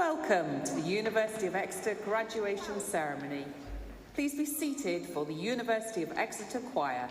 Welcome to the University of Exeter graduation ceremony. Please be seated for the University of Exeter Choir.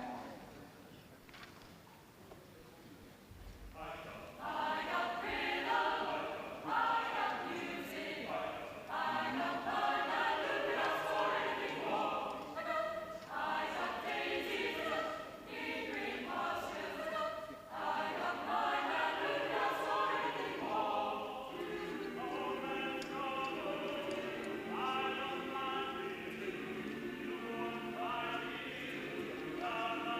La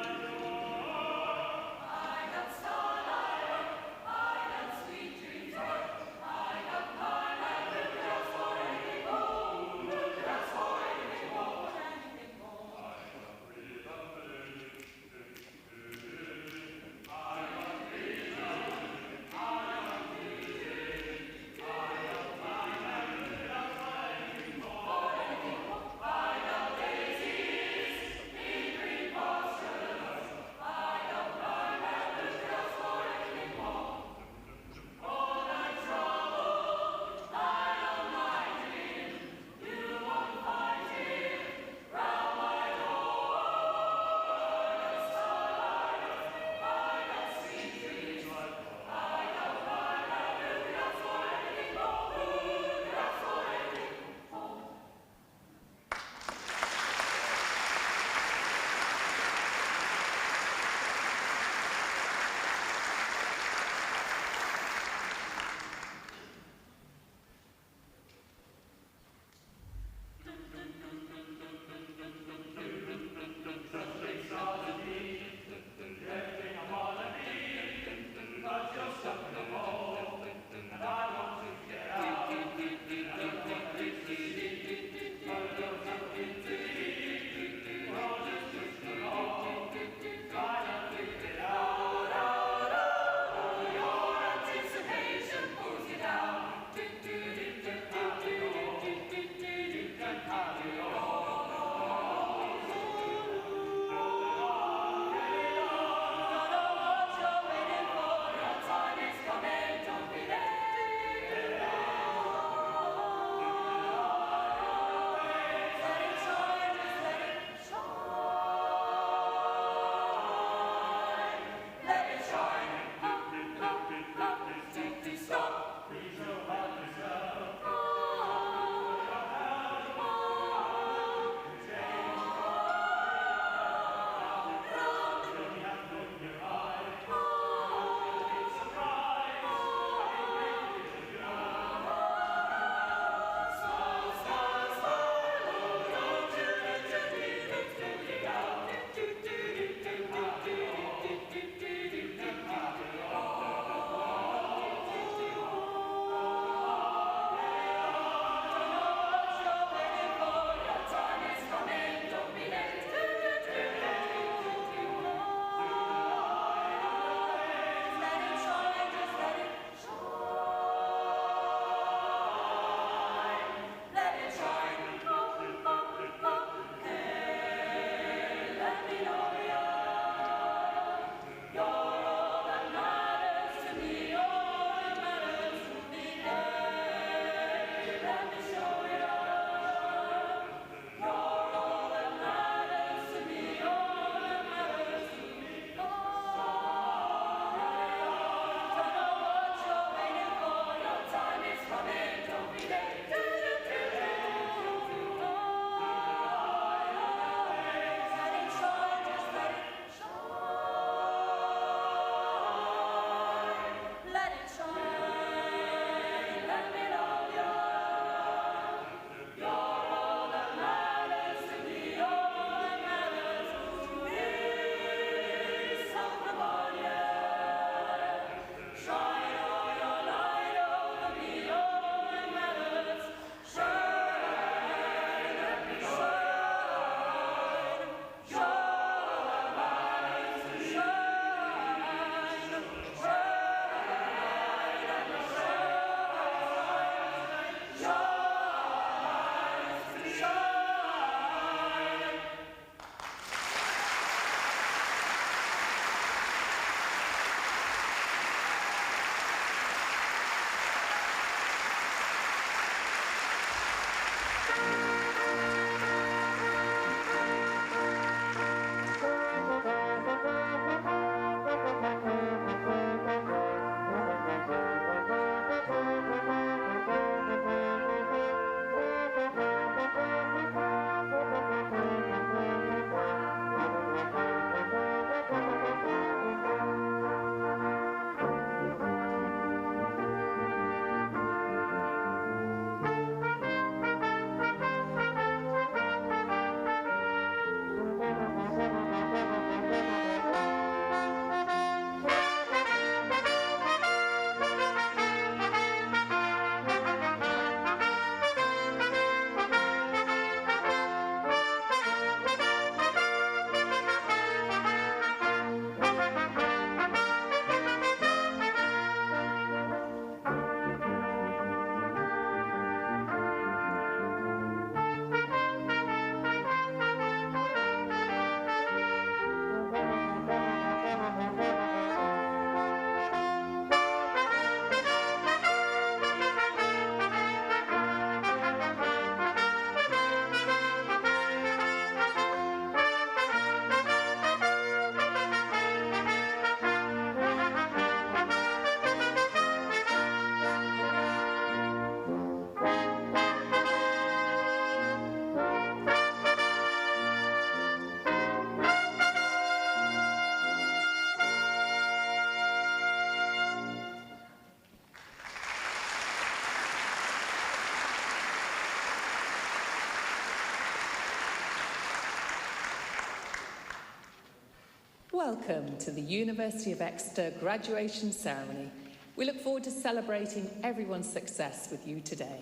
Welcome to the University of Exeter graduation ceremony. We look forward to celebrating everyone's success with you today.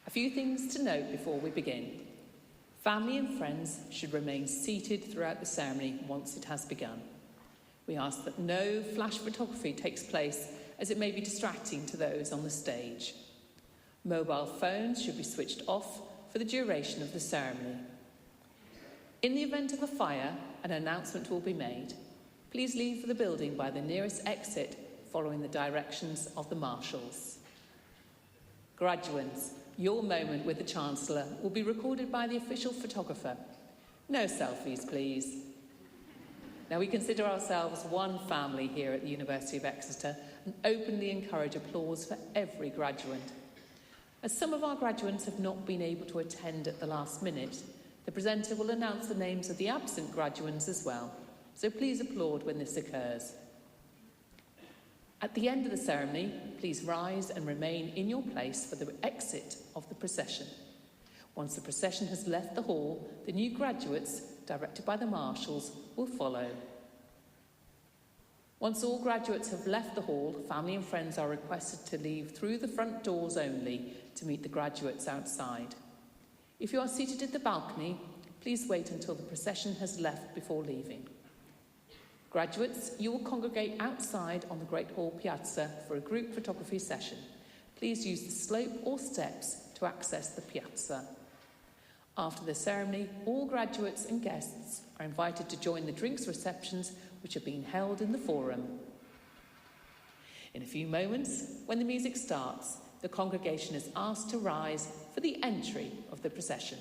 A few things to note before we begin. Family and friends should remain seated throughout the ceremony once it has begun. We ask that no flash photography takes place as it may be distracting to those on the stage. Mobile phones should be switched off for the duration of the ceremony. In the event of a fire, an announcement will be made. Please leave the building by the nearest exit following the directions of the marshals. Graduates, your moment with the Chancellor will be recorded by the official photographer. No selfies, please. Now, we consider ourselves one family here at the University of Exeter and openly encourage applause for every graduate. As some of our graduates have not been able to attend at the last minute, the presenter will announce the names of the absent graduates as well, so please applaud when this occurs. At the end of the ceremony, please rise and remain in your place for the exit of the procession. Once the procession has left the hall, the new graduates, directed by the marshals, will follow. Once all graduates have left the hall, family and friends are requested to leave through the front doors only to meet the graduates outside. If you are seated at the balcony, please wait until the procession has left before leaving. Graduates, you will congregate outside on the Great Hall Piazza for a group photography session. Please use the slope or steps to access the piazza. After the ceremony, all graduates and guests are invited to join the drinks receptions which are being held in the forum. In a few moments, when the music starts, the congregation is asked to rise for the entry of the procession.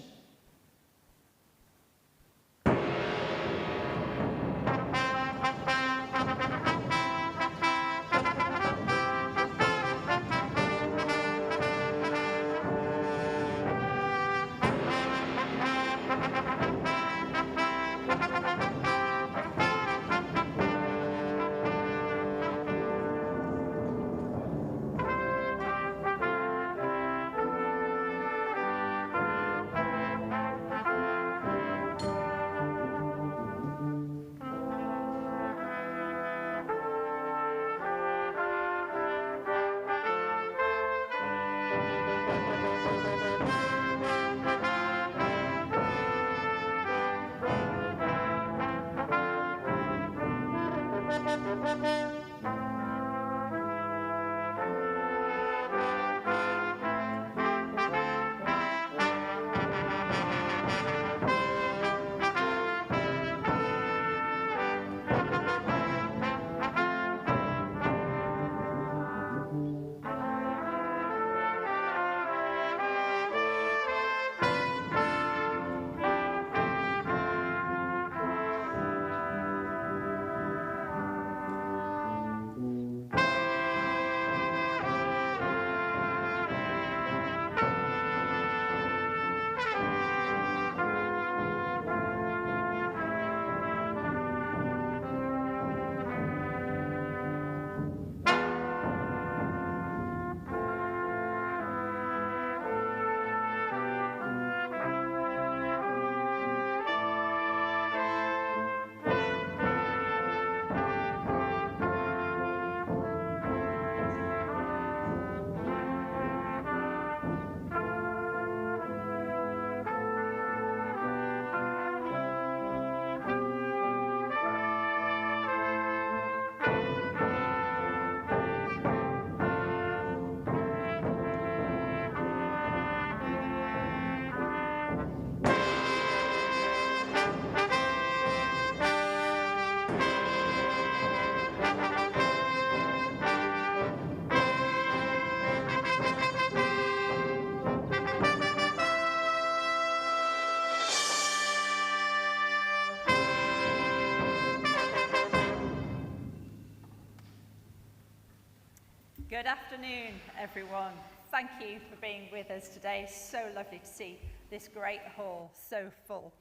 Good afternoon, everyone. Thank you for being with us today. So lovely to see this great hall so full.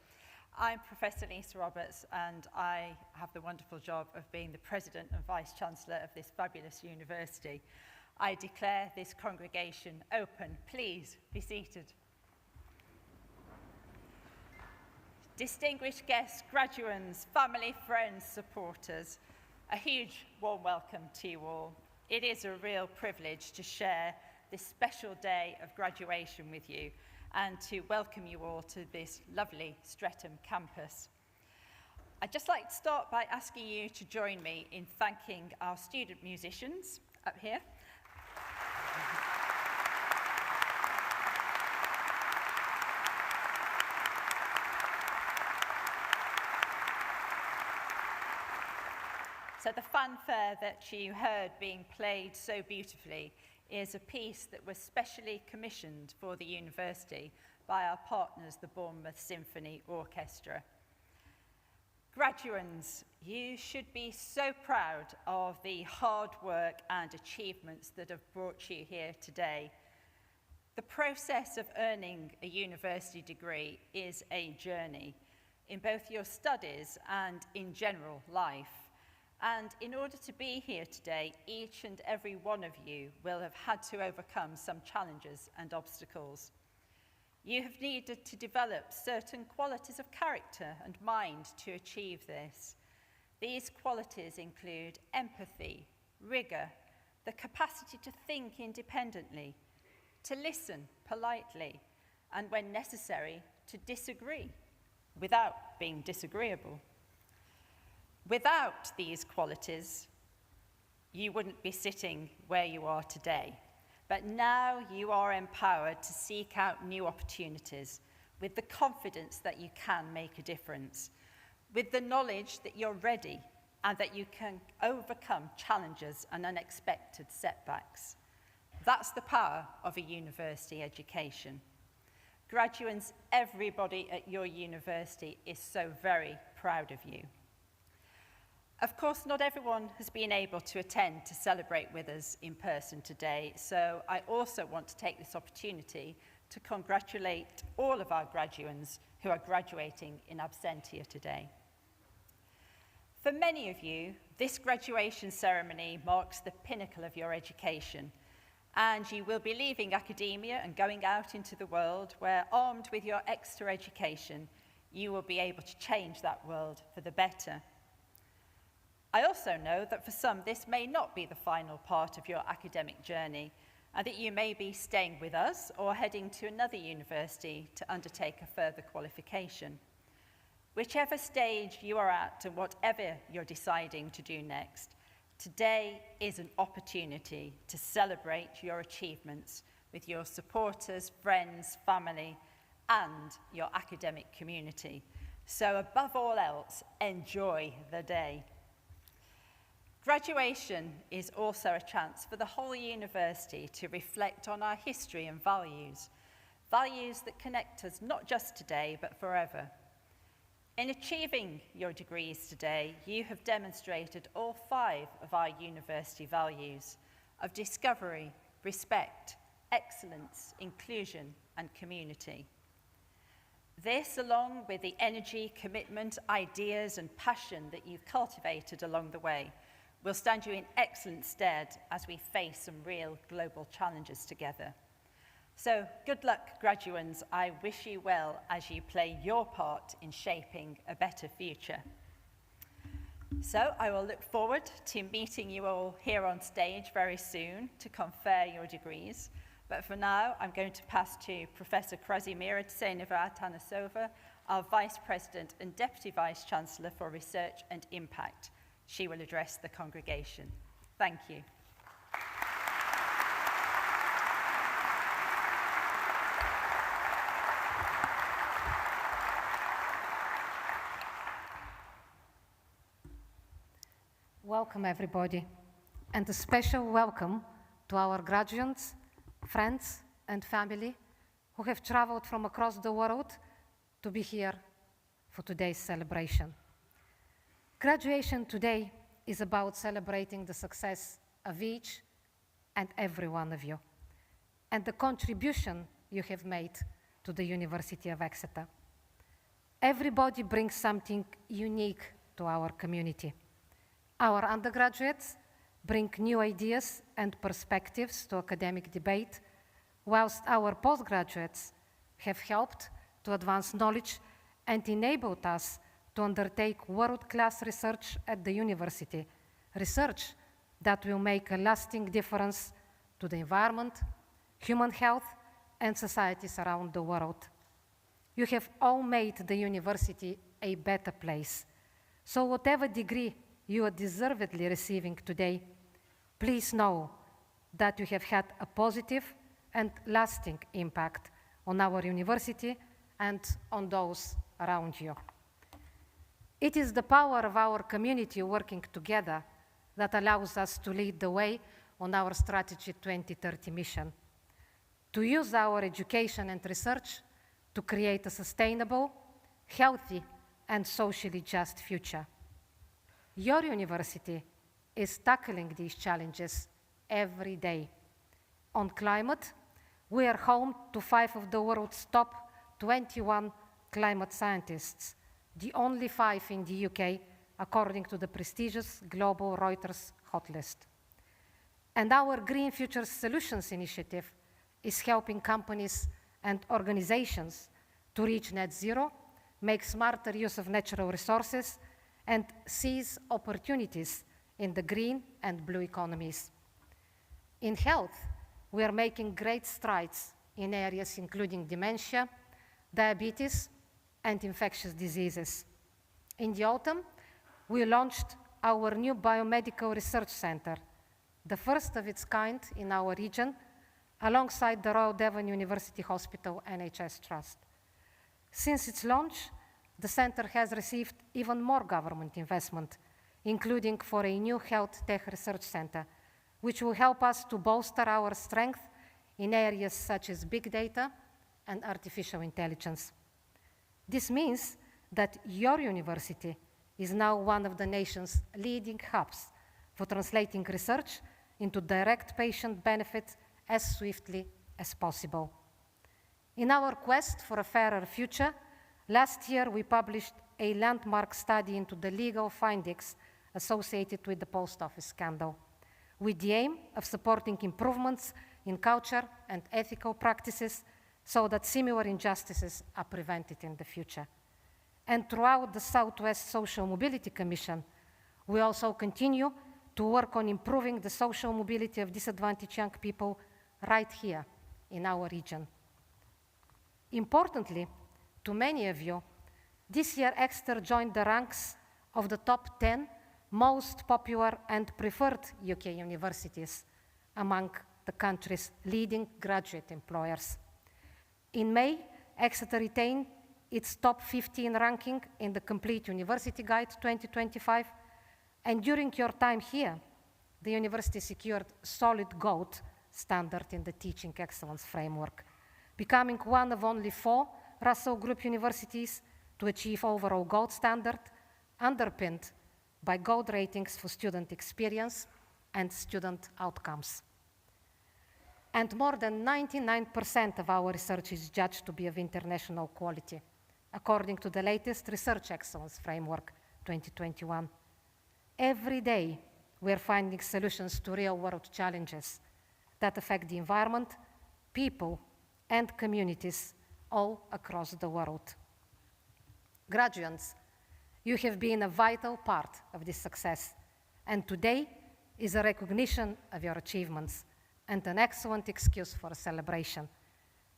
I'm Professor Lisa Roberts, and I have the wonderful job of being the President and Vice-Chancellor of this fabulous university. I declare this congregation open. Please be seated. distinguished guests, graduands, family, friends, supporters, a huge warm welcome to you all. It is a real privilege to share this special day of graduation with you and to welcome you all to this lovely Streatham campus. I'd just like to start by asking you to join me in thanking our student musicians up here. So the fanfare that you heard being played so beautifully is a piece that was specially commissioned for the university by our partners, the Bournemouth Symphony Orchestra. Graduands, you should be so proud of the hard work and achievements that have brought you here today. The process of earning a university degree is a journey in both your studies and in general life. And in order to be here today, each and every one of you will have had to overcome some challenges and obstacles. You have needed to develop certain qualities of character and mind to achieve this. These qualities include empathy, rigour, the capacity to think independently, to listen politely, and when necessary, to disagree without being disagreeable. Without these qualities, you wouldn't be sitting where you are today. But now you are empowered to seek out new opportunities with the confidence that you can make a difference, with the knowledge that you're ready and that you can overcome challenges and unexpected setbacks. That's the power of a university education. Graduates, everybody at your university is so very proud of you. Of course, not everyone has been able to attend to celebrate with us in person today, so I also want to take this opportunity to congratulate all of our graduands who are graduating in absentia today. For many of you, this graduation ceremony marks the pinnacle of your education, and you will be leaving academia and going out into the world where, armed with your extra education, you will be able to change that world for the better. I also know that for some this may not be the final part of your academic journey and that you may be staying with us or heading to another university to undertake a further qualification. Whichever stage you are at and whatever you're deciding to do next, today is an opportunity to celebrate your achievements with your supporters, friends, family, and your academic community. So above all else, enjoy the day. Graduation is also a chance for the whole university to reflect on our history and values, values that connect us not just today, but forever. In achieving your degrees today, you have demonstrated all 5 of our university values of discovery, respect, excellence, inclusion, and community. This, along with the energy, commitment, ideas, and passion that you've cultivated along the way, will stand you in excellent stead as we face some real global challenges together. So good luck, graduands. I wish you well as you play your part in shaping a better future. So I will look forward to meeting you all here on stage very soon to confer your degrees. But for now, I'm going to pass to Professor Krasimira Tseneva-Atanasova, our Vice President and Deputy Vice Chancellor for Research and Impact. She will address the congregation. Thank you. Welcome, everybody, and a special welcome to our graduates, friends, and family who have traveled from across the world to be here for today's celebration. Graduation today is about celebrating the success of each and every one of you and the contribution you have made to the University of Exeter. Everybody brings something unique to our community. Our undergraduates bring new ideas and perspectives to academic debate, whilst our postgraduates have helped to advance knowledge and enabled us to undertake world-class research at the university, research that will make a lasting difference to the environment, human health, and societies around the world. You have all made the university a better place. So whatever degree you are deservedly receiving today, please know that you have had a positive and lasting impact on our university and on those around you. It is the power of our community working together that allows us to lead the way on our Strategy 2030 mission, to use our education and research to create a sustainable, healthy, and socially just future. Your university is tackling these challenges every day. On climate, we are home to 5 of the world's top 21 climate scientists, the only 5 in the UK, according to the prestigious global Reuters hot list. And our Green Future Solutions initiative is helping companies and organizations to reach net zero, make smarter use of natural resources, and seize opportunities in the green and blue economies. In health, we are making great strides in areas including dementia, diabetes, and infectious diseases. In the autumn, we launched our new biomedical research center, the first of its kind in our region, alongside the Royal Devon University Hospital NHS Trust. Since its launch, the center has received even more government investment, including for a new health tech research center, which will help us to bolster our strength in areas such as big data and artificial intelligence. This means that your university is now one of the nation's leading hubs for translating research into direct patient benefit as swiftly as possible. In our quest for a fairer future, last year we published a landmark study into the legal findings associated with the post office scandal, with the aim of supporting improvements in culture and ethical practices so that similar injustices are prevented in the future. And throughout the Southwest Social Mobility Commission, we also continue to work on improving the social mobility of disadvantaged young people right here in our region. Importantly, to many of you, this year Exeter joined the ranks of the top 10 most popular and preferred UK universities among the country's leading graduate employers. In May, Exeter retained its top 15 ranking in the Complete University Guide 2025, and during your time here, the university secured solid gold standard in the Teaching Excellence Framework, becoming one of only 4 Russell Group universities to achieve overall gold standard, underpinned by gold ratings for student experience and student outcomes. And more than 99% of our research is judged to be of international quality, according to the latest Research Excellence Framework 2021. Every day, we're finding solutions to real-world challenges that affect the environment, people, and communities all across the world. Graduates, you have been a vital part of this success, and today is a recognition of your achievements and an excellent excuse for a celebration.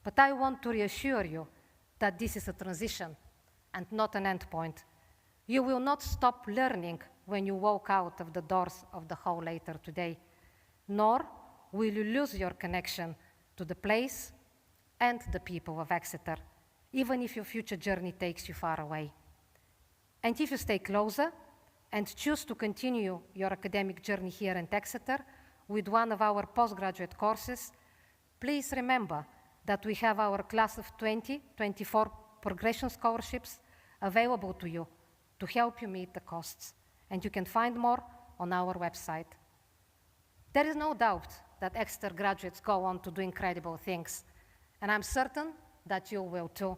But I want to reassure you that this is a transition and not an endpoint. You will not stop learning when you walk out of the doors of the hall later today, nor will you lose your connection to the place and the people of Exeter, even if your future journey takes you far away. And if you stay closer and choose to continue your academic journey here in Exeter with one of our postgraduate courses, please remember that we have our class of 2024 progression scholarships available to you to help you meet the costs, and you can find more on our website. There is no doubt that Exeter graduates go on to do incredible things, and I'm certain that you will too.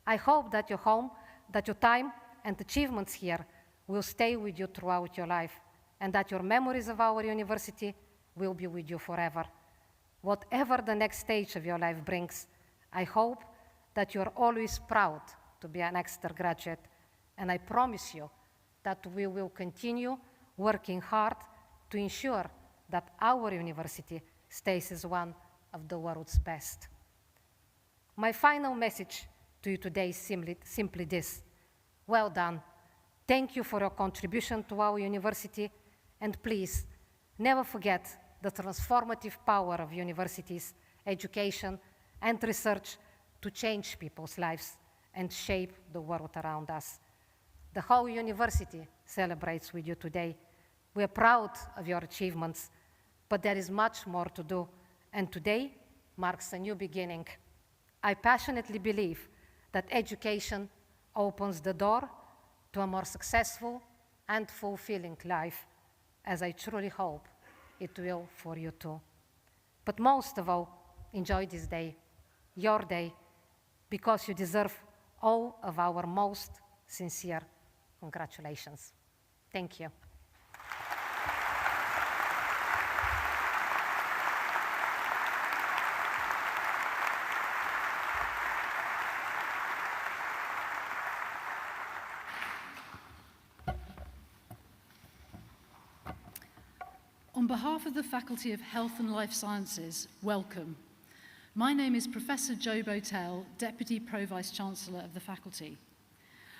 I hope that your home, that your time and achievements here will stay with you throughout your life, and that your memories of our university will be with you forever. Whatever the next stage of your life brings, I hope that you're always proud to be an Exeter graduate, and I promise you that we will continue working hard to ensure that our university stays as one of the world's best. My final message to you today is simply this. Well done. Thank you for your contribution to our university, and please never forget the transformative power of universities, education, and research to change people's lives and shape the world around us. The whole university celebrates with you today. We are proud of your achievements, but there is much more to do, and today marks a new beginning. I passionately believe that education opens the door to a more successful and fulfilling life, as I truly hope it will for you too. But most of all, enjoy this day, your day, because you deserve all of our most sincere congratulations. Thank you. On behalf of the Faculty of Health and Life Sciences, welcome. My name is Professor Jo Botel, Deputy Pro-Vice-Chancellor of the faculty.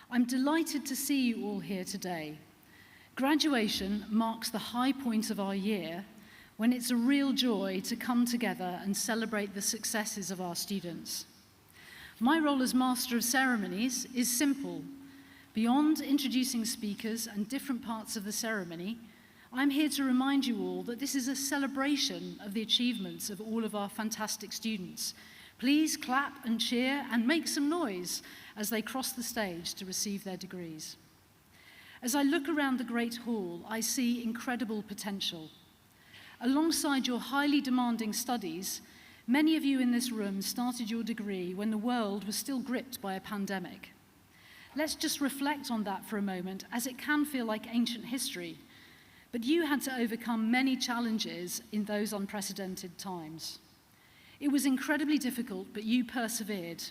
I'm delighted to see you all here today. Graduation marks the high point of our year, when it's a real joy to come together and celebrate the successes of our students. My role as Master of Ceremonies is simple. Beyond introducing speakers and different parts of the ceremony, I'm here to remind you all that this is a celebration of the achievements of all of our fantastic students. Please clap and cheer and make some noise as they cross the stage to receive their degrees. As I look around the Great Hall, I see incredible potential. Alongside your highly demanding studies, many of you in this room started your degree when the world was still gripped by a pandemic. Let's just reflect on that for a moment, as it can feel like ancient history. But you had to overcome many challenges in those unprecedented times. It was incredibly difficult, but you persevered,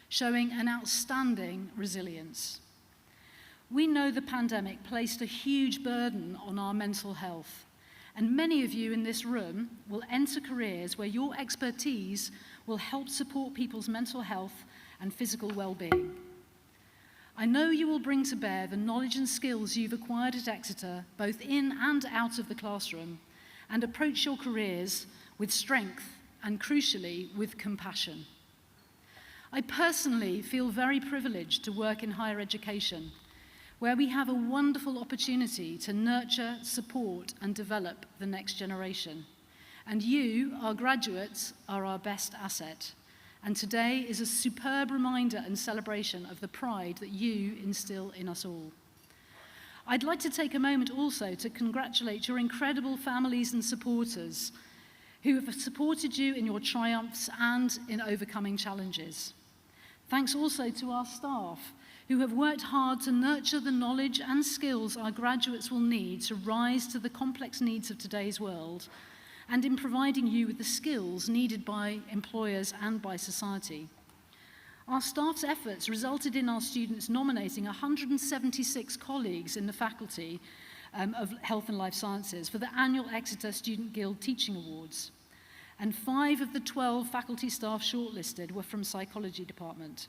showing an outstanding resilience. We know the pandemic placed a huge burden on our mental health, and many of you in this room will enter careers where your expertise will help support people's mental health and physical well-being. I know you will bring to bear the knowledge and skills you've acquired at Exeter, both in and out of the classroom, and approach your careers with strength and, crucially, with compassion. I personally feel very privileged to work in higher education, where we have a wonderful opportunity to nurture, support, and develop the next generation. And you, our graduates, are our best asset. And today is a superb reminder and celebration of the pride that you instill in us all. I'd like to take a moment also to congratulate your incredible families and supporters who have supported you in your triumphs and in overcoming challenges. Thanks also to our staff who have worked hard to nurture the knowledge and skills our graduates will need to rise to the complex needs of today's world, and in providing you with the skills needed by employers and by society. Our staff's efforts resulted in our students nominating 176 colleagues in the Faculty of Health and Life Sciences for the annual Exeter Student Guild Teaching Awards. And 5 of the 12 faculty staff shortlisted were from Psychology Department.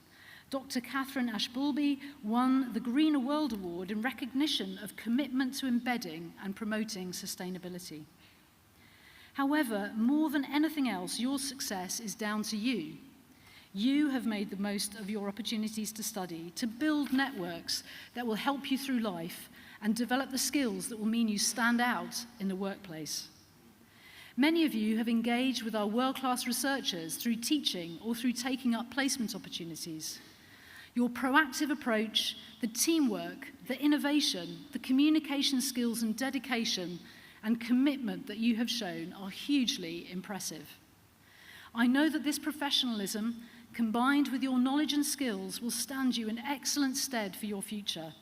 Dr. Catherine Ashbulby won the Greener World Award in recognition of commitment to embedding and promoting sustainability. However, more than anything else, your success is down to you. You have made the most of your opportunities to study, to build networks that will help you through life and develop the skills that will mean you stand out in the workplace. Many of you have engaged with our world-class researchers through teaching or through taking up placement opportunities. Your proactive approach, the teamwork, the innovation, the communication skills and dedication and commitment that you have shown are hugely impressive. I know that this professionalism, combined with your knowledge and skills, will stand you in excellent stead for your future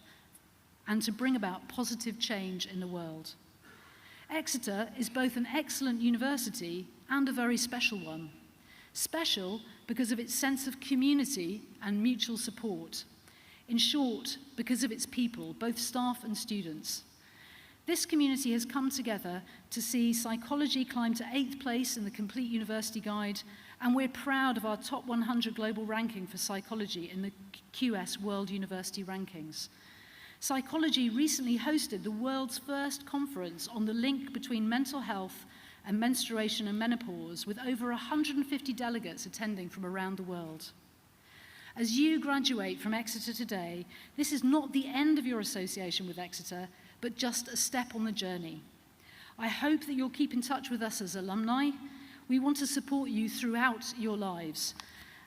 and to bring about positive change in the world. Exeter is both an excellent university and a very special one. Special because of its sense of community and mutual support, In short, because of its people, both staff and students. This community has come together to see psychology climb to 8th place in the Complete University Guide, and we're proud of our top 100 global ranking for psychology in the QS World University Rankings. Psychology recently hosted the world's first conference on the link between mental health and menstruation and menopause, with over 150 delegates attending from around the world. As you graduate from Exeter today, this is not the end of your association with Exeter, but just a step on the journey. I hope that you'll keep in touch with us as alumni. We want to support you throughout your lives,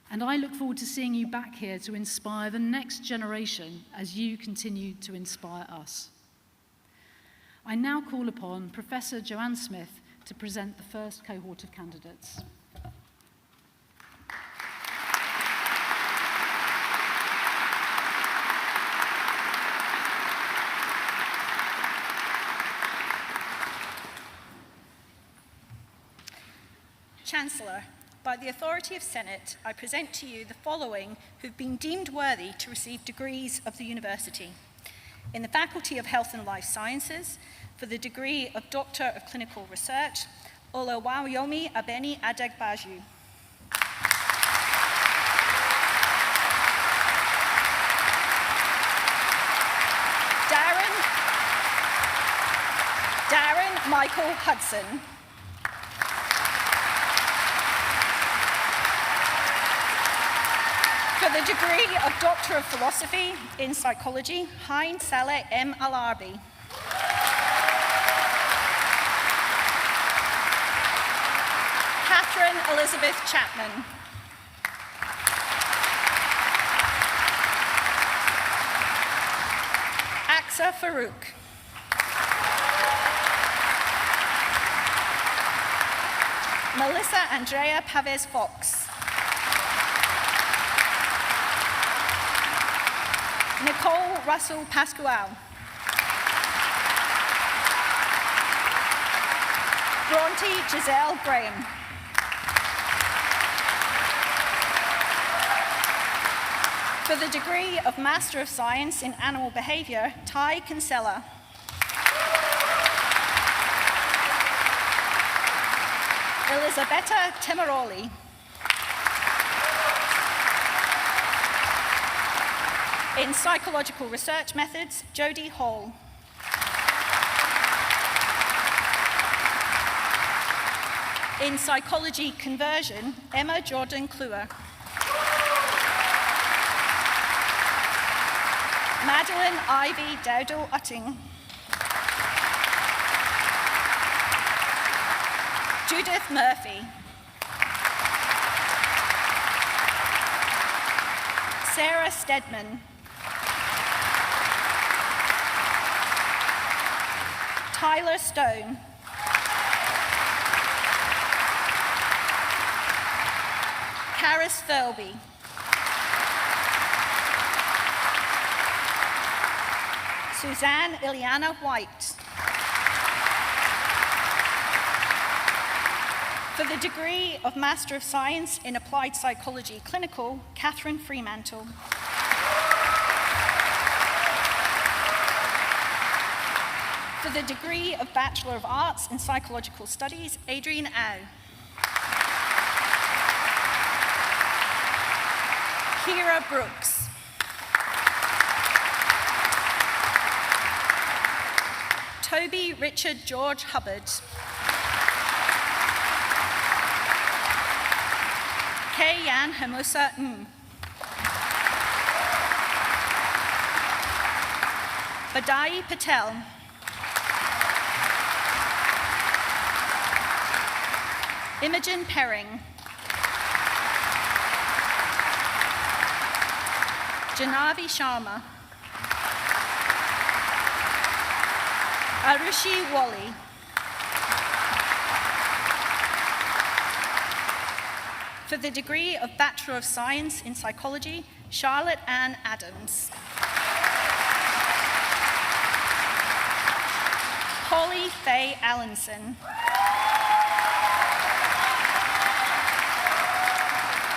and I look forward to seeing you back here to inspire the next generation as you continue to inspire us. I now call upon Professor Joanne Smith to present the first cohort of candidates. Chancellor, by the authority of Senate, I present to you the following who've been deemed worthy to receive degrees of the university. In the Faculty of Health and Life Sciences, for the degree of Doctor of Clinical Research, Olawayomi Abeni Adegbaju. Darren Michael Hudson. For the degree of Doctor of Philosophy in Psychology, Hein Saleh M. Alarbi. Catherine Elizabeth Chapman. Aksa Farouk. Melissa Andrea Pavez Fox. Nicole Russell Pascual. Bronte Giselle Graham. For the degree of Master of Science in Animal Behavior, Ty Kinsella. Elisabetta Temeroli. In Psychological Research Methods, Jodie Hall. In Psychology Conversion, Emma Jordan Kluwer. Madeline Ivy Dowdell Utting. Judith Murphy. Sarah Stedman. Tyler Stone. Karis Thirlby. Suzanne Ileana White. For the degree of Master of Science in Applied Psychology Clinical, Catherine Fremantle. For the degree of Bachelor of Arts in Psychological Studies, Adrian Au. Kira Brooks. Toby Richard George Hubbard. Kei-Yan Hamusa Ng. Badai Patel. Imogen Perring. Janavi Sharma. Arushi Wally. For the degree of Bachelor of Science in Psychology, Charlotte Ann Adams. Holly Faye Allenson.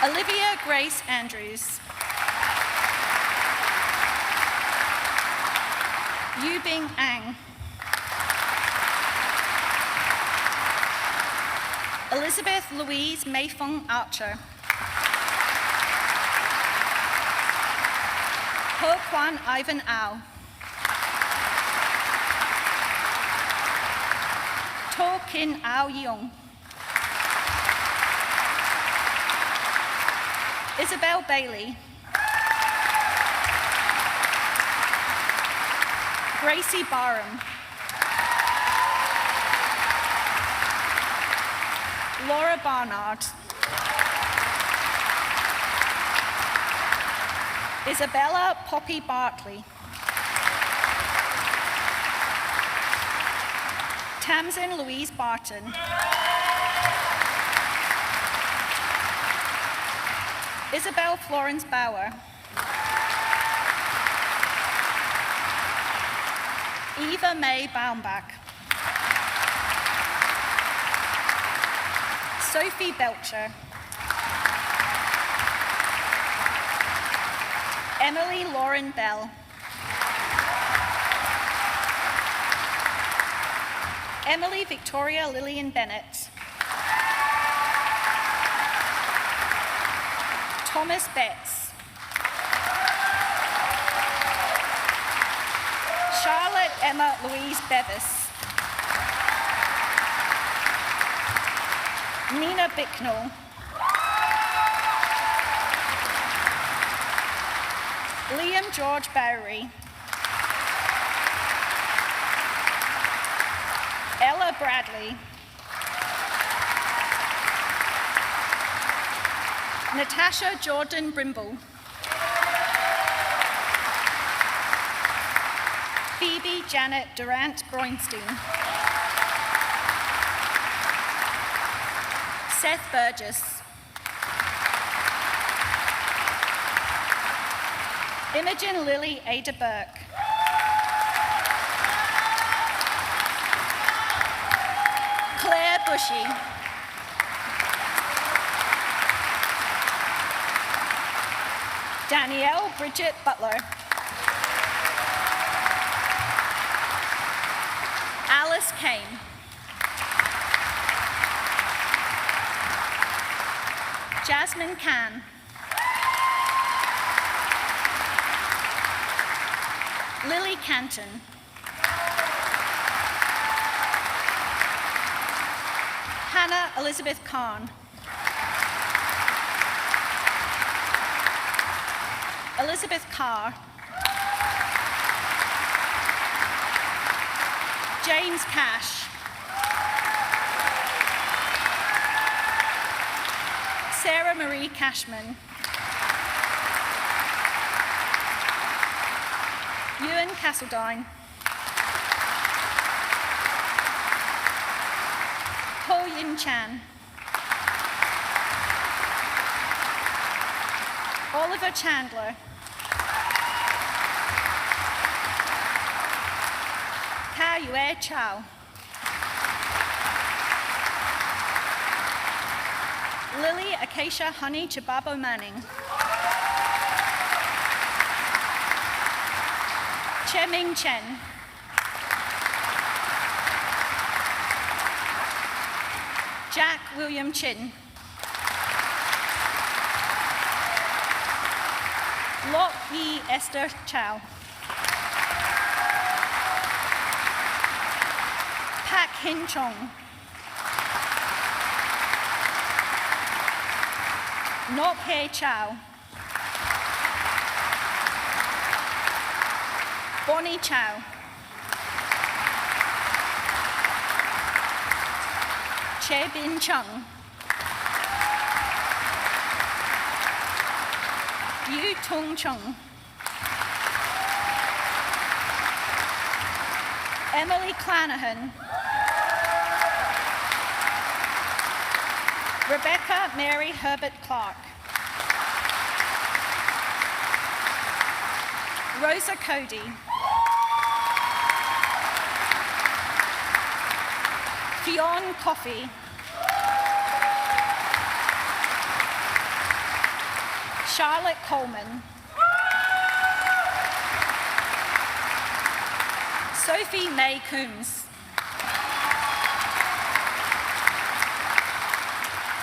Olivia Grace Andrews. Yu Bing Ang. Elizabeth Louise Meifeng Archer. Ho Kwan Ivan Au. To Kin Ao Yeong. Isabel Bailey. Gracie Barham. Laura Barnard. Isabella Poppy Bartley. Tamsin Louise Barton. Isabel Florence Bauer. Eva May Baumbach. Sophie Belcher. Emily Lauren Bell. Emily Victoria Lillian Bennett. Thomas Betts. Charlotte Emma Louise Bevis. Nina Bicknell. Liam George Bowery. Ella Bradley. Natasha Jordan Brimble. Phoebe Janet Durant Broinstein. Seth Burgess. Imogen Lily Ada Burke. Claire Bushy. Danielle Bridget Butler. Alice Kane. Jasmine Can. Lily Canton. Hannah Elizabeth Kahn. Elizabeth Carr. James Cash. Sarah Marie Cashman. Ewan Castledine. Ho Yin Chan. Oliver Chandler. Ka Yue Chow. Lily Acacia Honey Chababo Manning. Che-Ming Chen. Jack William Chin. Lok Yi Esther Chow. Pak Hin Chong. Nok Hei Chow. Bonnie Chow. Che Bin Chung. Yu Tung Chung. Emily Clanahan. Rebecca Mary Herbert Clark. Rosa Cody. Fionn Coffey. Charlotte Coleman. Sophie May Coombs.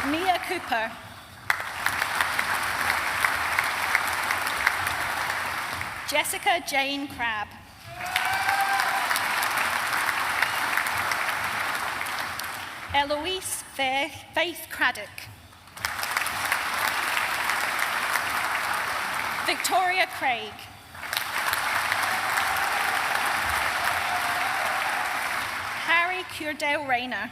Mia Cooper. Jessica Jane Crabb. Eloise Faith Craddock. Victoria Craig. Harry Curdale Rayner.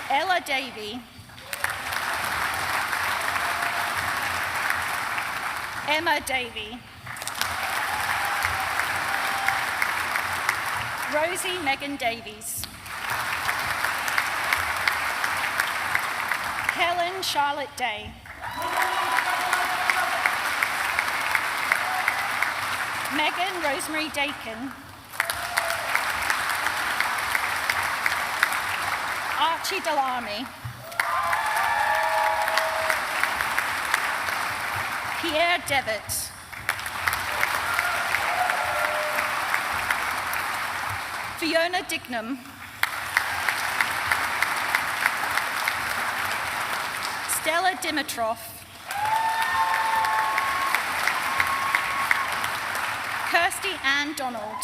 Ella Davey. Emma Davey. Rosie Megan Davies. Helen Charlotte Day. Megan Rosemary Dakin. Archie Delarmy. Pierre Devitt. Fiona Dignam. Stella Dimitrov. Kirsty Ann Donald.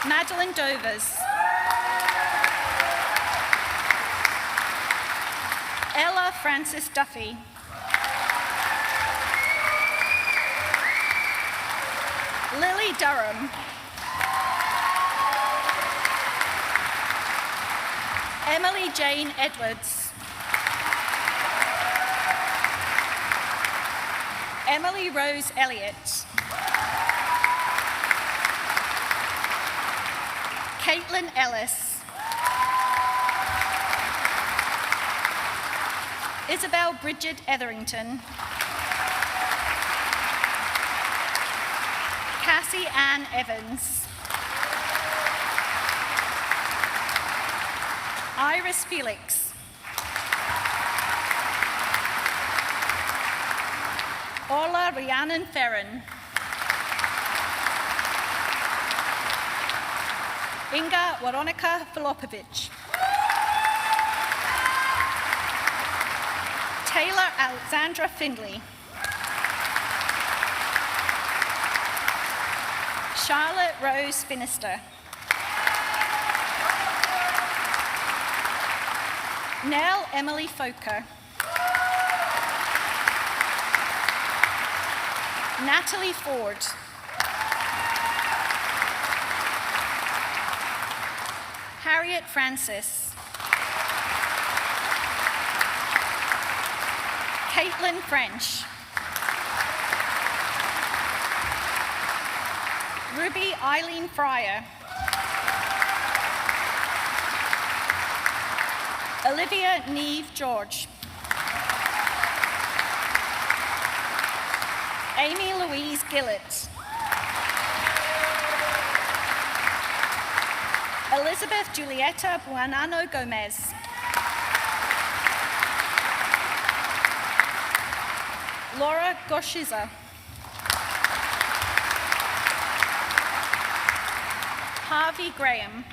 Madeline Dovers. Ella Francis Duffy. Lily Durham. Emily Jane Edwards. Emily Rose Elliott. Caitlin Ellis. Isabel Bridget Etherington. Cassie Ann Evans. Iris Felix. Orla Rhiannon Ferran. Inga Waronica Filopovic. Taylor Alexandra Findley. Charlotte Rose Finister. Nell Emily Foker. Natalie Ford. Harriet Francis. Caitlin French. Ruby Eileen Fryer. Olivia Neve George. Amy Louise Gillett. Elizabeth Julieta Buonanno Gomez. Laura Goshiza. Harvey Graham.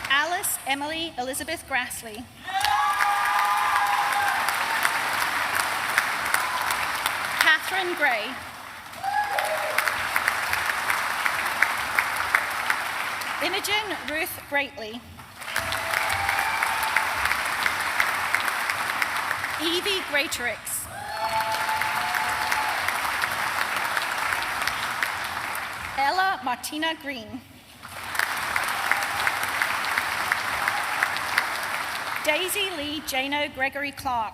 Alice Emily Elizabeth Grassley. Catherine Gray. Imogen Ruth Greatley. Evie Greatorix. Ella Martina Green. Daisy Lee Jano Gregory Clark.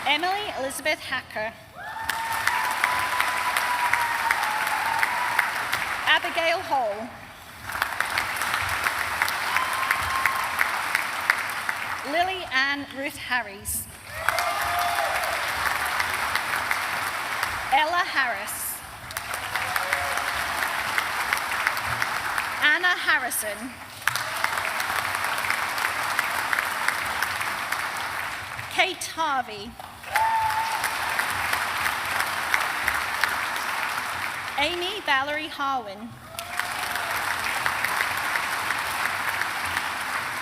Emily Elizabeth Hacker. Abigail Hall. Lily Ann Ruth Harries. Ella Harris. Harrison. Kate Harvey. Amy Valerie Harwin.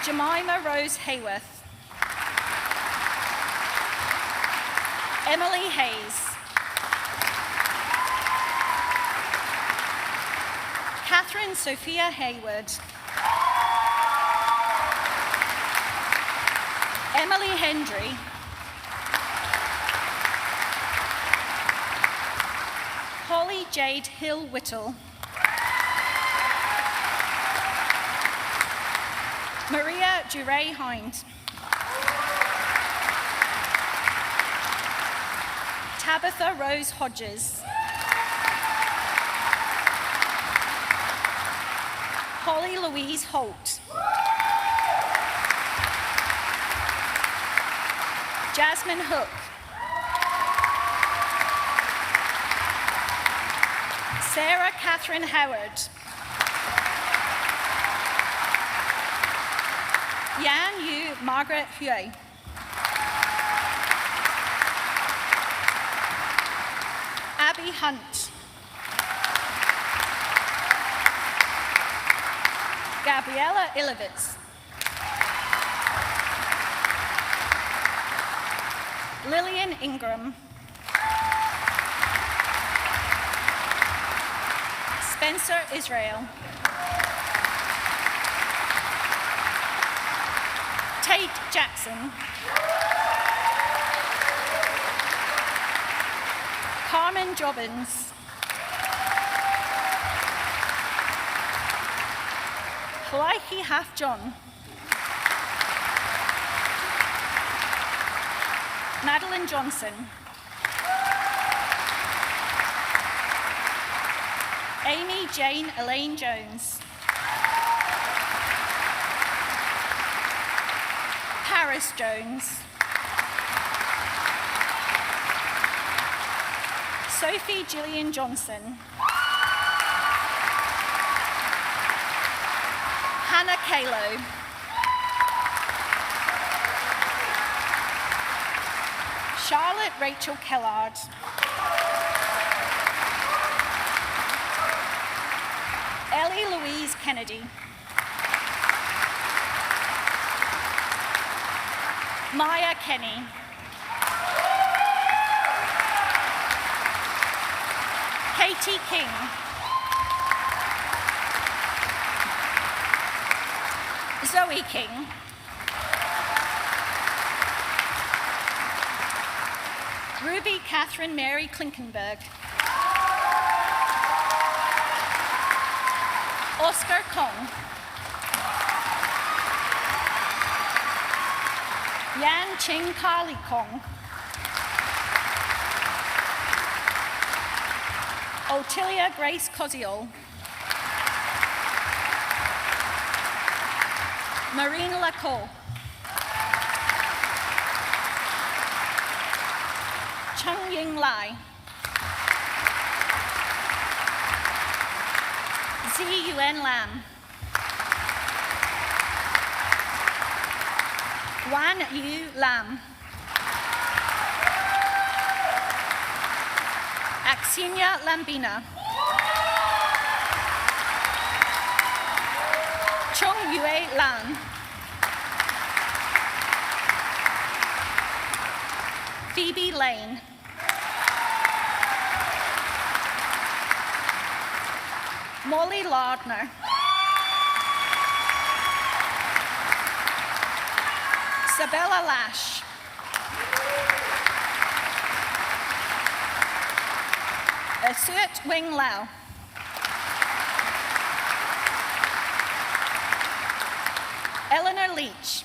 Jemima Rose Hayworth. Emily Hayes. Catherine Sophia Hayward. Emily Hendry. Holly Jade Hill Whittle. Maria Duray Hind. Tabitha Rose Hodges. Holly Louise Holt. Jasmine Hook. Sarah Catherine Howard. Yan Yu Margaret Huey. Abby Hunt. Gabriella Ilovitz. Lillian Ingram. Spencer Israel. Tate Jackson. Carmen Jobbins. Calliope Half John. Madeline Johnson. Amy Jane Elaine Jones. Paris Jones. Sophie Gillian Johnson. Hannah Kalo. Charlotte Rachel Kellard. Ellie Louise Kennedy. Maya Kenny. Katie King. Zoe King. Ruby Catherine Mary Klinkenberg. Oscar Kong. Yan Ching Kali Kong. Otilia Grace Koziol. Marina Lacour. Chung Ying Lai. Ziyuan Lam. Wan Yu Lam. Axinia Lambina. Chung Yue Lan. Phoebe Lane. Molly Lardner. Sabella Lash. Suet Wing Lau. Eleanor Leach.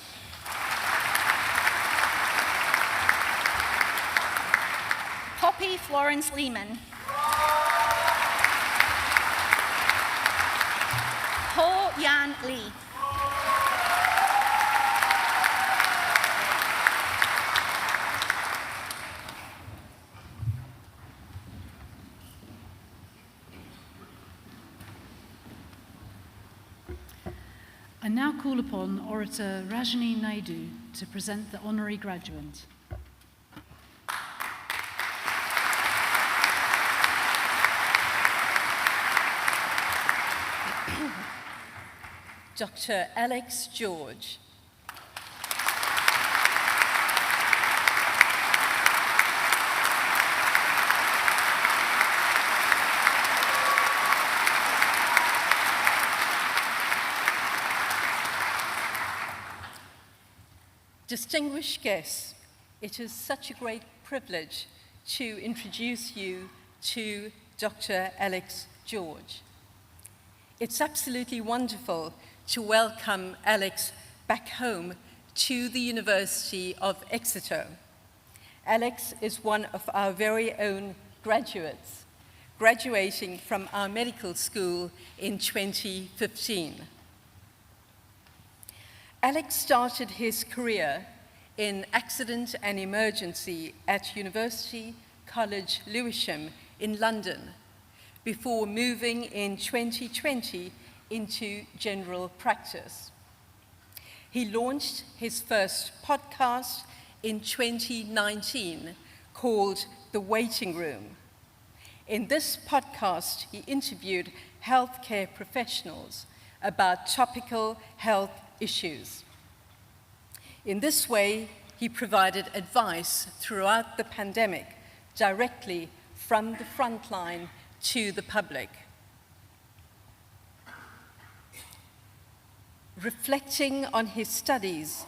Poppy Florence Lehman. Ho Yan Lee. I now call upon orator Rajani Naidu to present the honorary graduate. Dr. Alex George. Distinguished guests, it is such a great privilege to introduce you to Dr. Alex George. It's absolutely wonderful to welcome Alex back home to the University of Exeter. Alex is one of our very own graduates, graduating from our medical school in 2015. Alex started his career in accident and emergency at University College Lewisham in London before moving in 2020 into general practice. He launched his first podcast in 2019 called The Waiting Room. In this podcast, he interviewed healthcare professionals about topical health issues. In this way, he provided advice throughout the pandemic directly from the front line to the public. Reflecting on his studies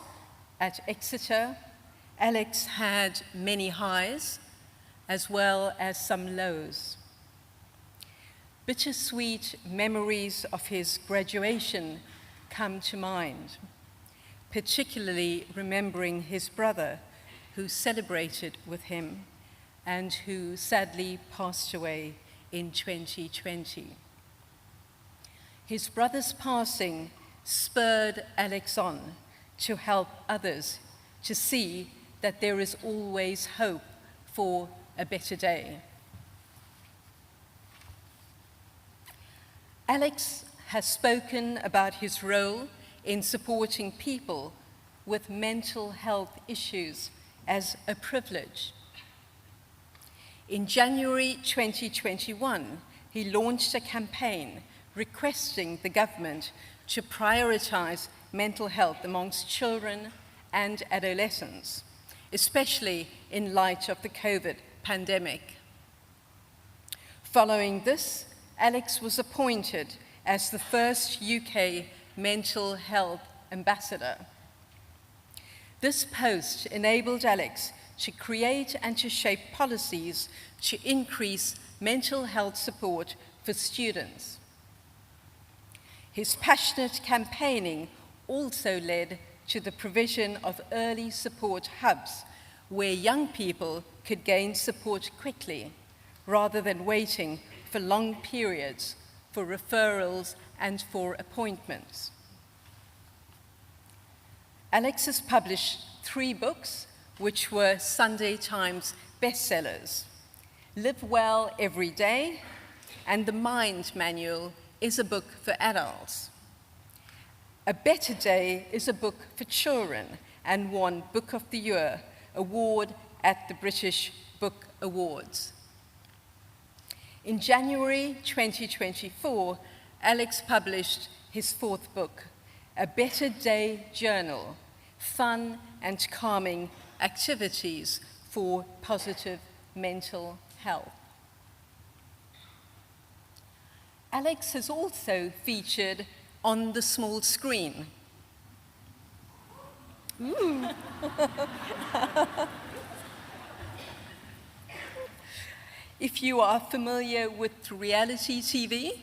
at Exeter, Alex had many highs as well as some lows. Bittersweet memories of his graduation come to mind, particularly remembering his brother who celebrated with him and who sadly passed away in 2020. His brother's passing spurred Alex on to help others to see that there is always hope for a better day. Alex has spoken about his role in supporting people with mental health issues as a privilege. In January 2021, he launched a campaign requesting the government to prioritize mental health amongst children and adolescents, especially in light of the COVID pandemic. Following this, Alex was appointed as the first UK mental health ambassador. This post enabled Alex to create and to shape policies to increase mental health support for students. His passionate campaigning also led to the provision of early support hubs where young people could gain support quickly rather than waiting for long periods for referrals and for appointments. Alex has published 3 books which were Sunday Times bestsellers: Live Well Every Day and The Mind Manual is a book for adults. A Better Day is a book for children and won Book of the Year award at the British Book Awards. In January 2024, Alex published his 4th book, A Better Day Journal, Fun and Calming Activities for Positive Mental Health. Alex has also featured on the small screen. Ooh. If you are familiar with reality TV,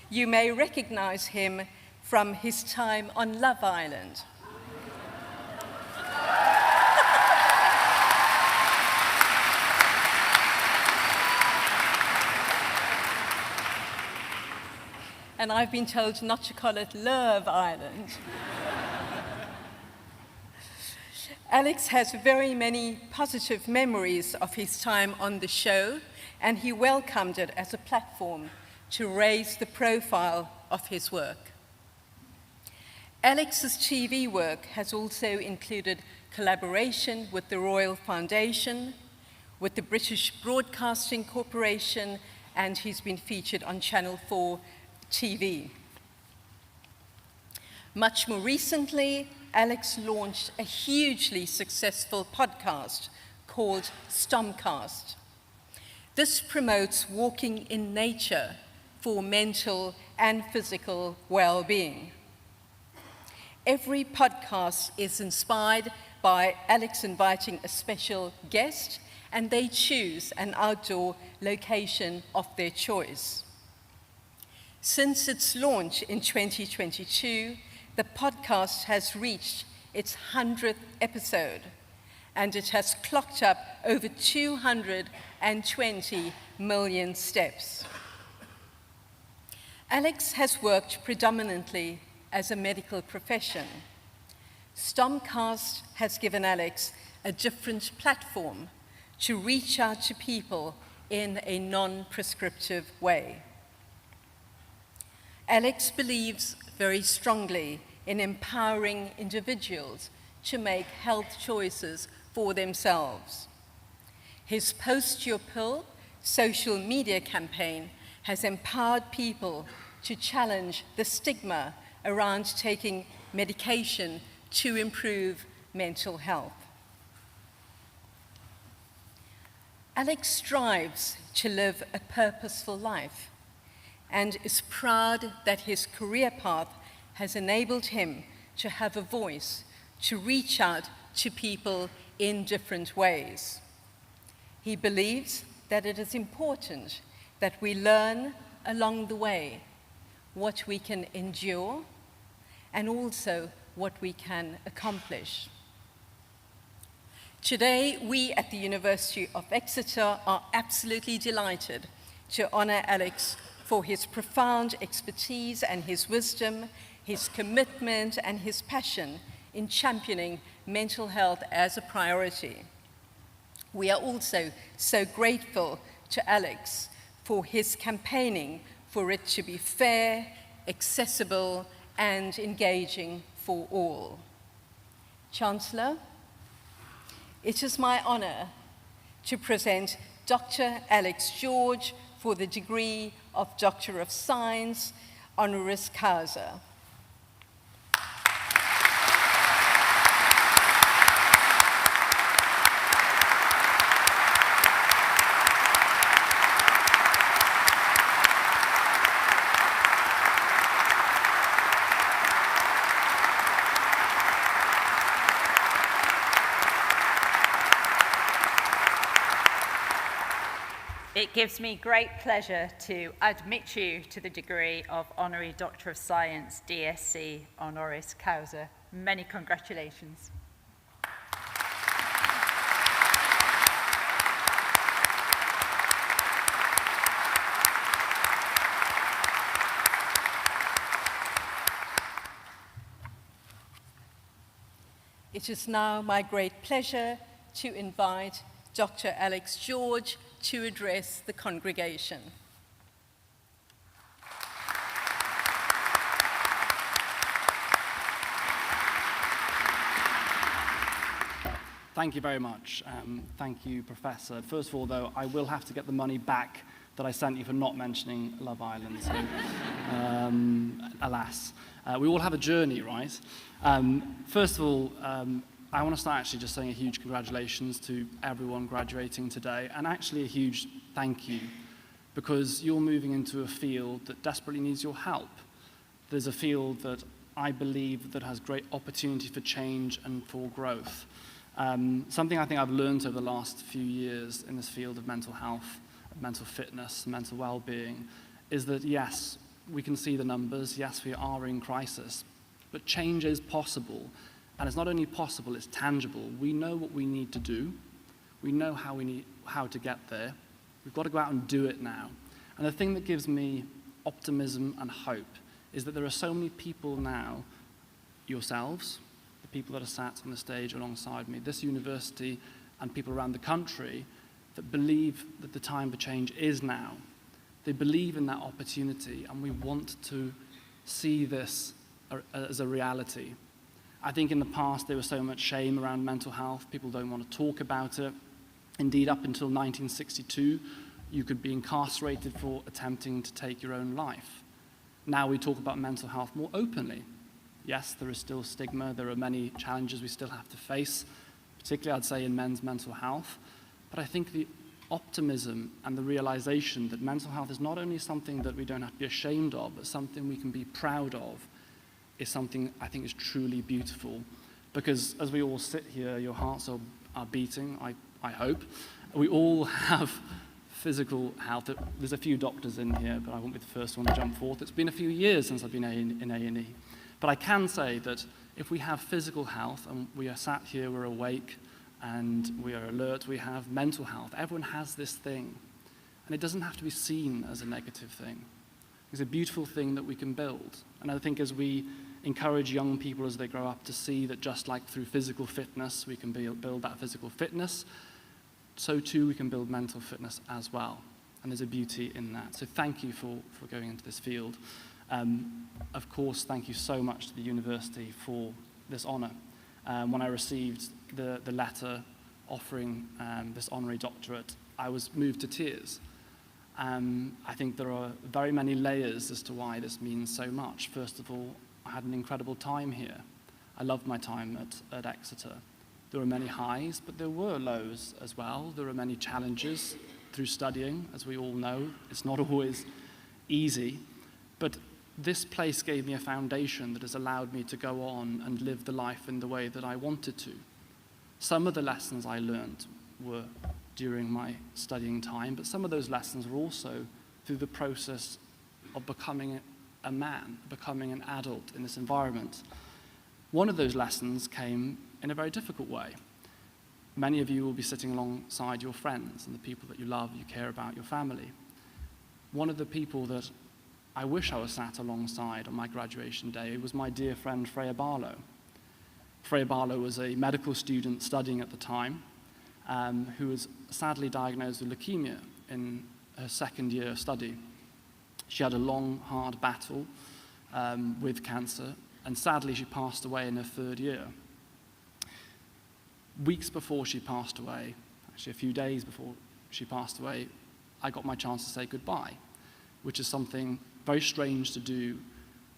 you may recognize him from his time on Love Island. And I've been told not to call it Love Island. Alex has very many positive memories of his time on the show, and he welcomed it as a platform to raise the profile of his work. Alex's TV work has also included collaboration with the Royal Foundation, with the British Broadcasting Corporation, and he's been featured on Channel 4 TV. Much more recently, Alex launched a hugely successful podcast called Stomcast. This promotes walking in nature for mental and physical well-being. Every podcast is inspired by Alex inviting a special guest, and they choose an outdoor location of their choice. Since its launch in 2022, the podcast has reached its 100th episode, and it has clocked up over 220 million steps. Alex has worked predominantly as a medical profession. Stomcast has given Alex a different platform to reach out to people in a non-prescriptive way. Alex believes very strongly in empowering individuals to make health choices for themselves. His Post Your Pill social media campaign has empowered people to challenge the stigma around taking medication to improve mental health. Alex strives to live a purposeful life and is proud that his career path has enabled him to have a voice, to reach out to people in different ways. He believes that it is important that we learn along the way what we can endure and also what we can accomplish. Today, we at the University of Exeter are absolutely delighted to honor Alex for his profound expertise and his wisdom, his commitment and his passion in championing mental health as a priority. We are also so grateful to Alex for his campaigning for it to be fair, accessible, and engaging for all. Chancellor, it is my honor to present Dr. Alex George for the degree of Doctor of Science, honoris causa. It gives me great pleasure to admit you to the degree of Honorary Doctor of Science, DSc, honoris causa. Many congratulations. It is now my great pleasure to invite Dr. Alex George to address the congregation. Thank you very much. Thank you, Professor. First of all, though, I will have to get the money back that I sent you for not mentioning Love Island. So, alas. We all have a journey, right? First of all, I want to start actually just saying a huge congratulations to everyone graduating today, and actually a huge thank you, because you're moving into a field that desperately needs your help. There's a field that I believe that has great opportunity for change and for growth. Something I think I've learned over the last few years in this field of mental health, mental fitness, mental well-being, is that yes, we can see the numbers, yes, we are in crisis, but change is possible. And it's not only possible, it's tangible. We know what we need to do. We know how to get there. We've got to go out and do it now. And the thing that gives me optimism and hope is that there are so many people now, yourselves, the people that are sat on the stage alongside me, this university and people around the country, that believe that the time for change is now. They believe in that opportunity, and we want to see this as a reality. I think in the past there was so much shame around mental health. People don't want to talk about it. Indeed, up until 1962, you could be incarcerated for attempting to take your own life. Now we talk about mental health more openly. Yes, there is still stigma. There are many challenges we still have to face, particularly I'd say in men's mental health. But I think the optimism and the realization that mental health is not only something that we don't have to be ashamed of, but something we can be proud of, is something I think is truly beautiful. Because as we all sit here, your hearts are beating, I hope. We all have physical health. There's a few doctors in here, but I won't be the first one to jump forth. It's been a few years since I've been in A&E. But I can say that if we have physical health, and we are sat here, we're awake, and we are alert, we have mental health. Everyone has this thing. And it doesn't have to be seen as a negative thing. It's a beautiful thing that we can build. And I think as we encourage young people as they grow up to see that just like through physical fitness, we can build that physical fitness, so too we can build mental fitness as well. And there's a beauty in that. So thank you for going into this field. Of course, thank you so much to the university for this honor. When I received the letter offering this honorary doctorate, I was moved to tears. I think there are very many layers as to why this means so much. First of all, I had an incredible time here. I loved my time at Exeter. There were many highs, but there were lows as well. There were many challenges through studying, as we all know. It's not always easy, but this place gave me a foundation that has allowed me to go on and live the life in the way that I wanted to. Some of the lessons I learned were during my studying time, but some of those lessons were also through the process of becoming a man, becoming an adult in this environment. One of those lessons came in a very difficult way. Many of you will be sitting alongside your friends and the people that you love, you care about, your family. One of the people that I wish I was sat alongside on my graduation day was my dear friend Freya Barlow. Freya Barlow was a medical student studying at the time, who was sadly diagnosed with leukemia in her second year of study. She had a long, hard battle with cancer, and sadly she passed away in her third year. Weeks before she passed away, actually a few days before she passed away, I got my chance to say goodbye, which is something very strange to do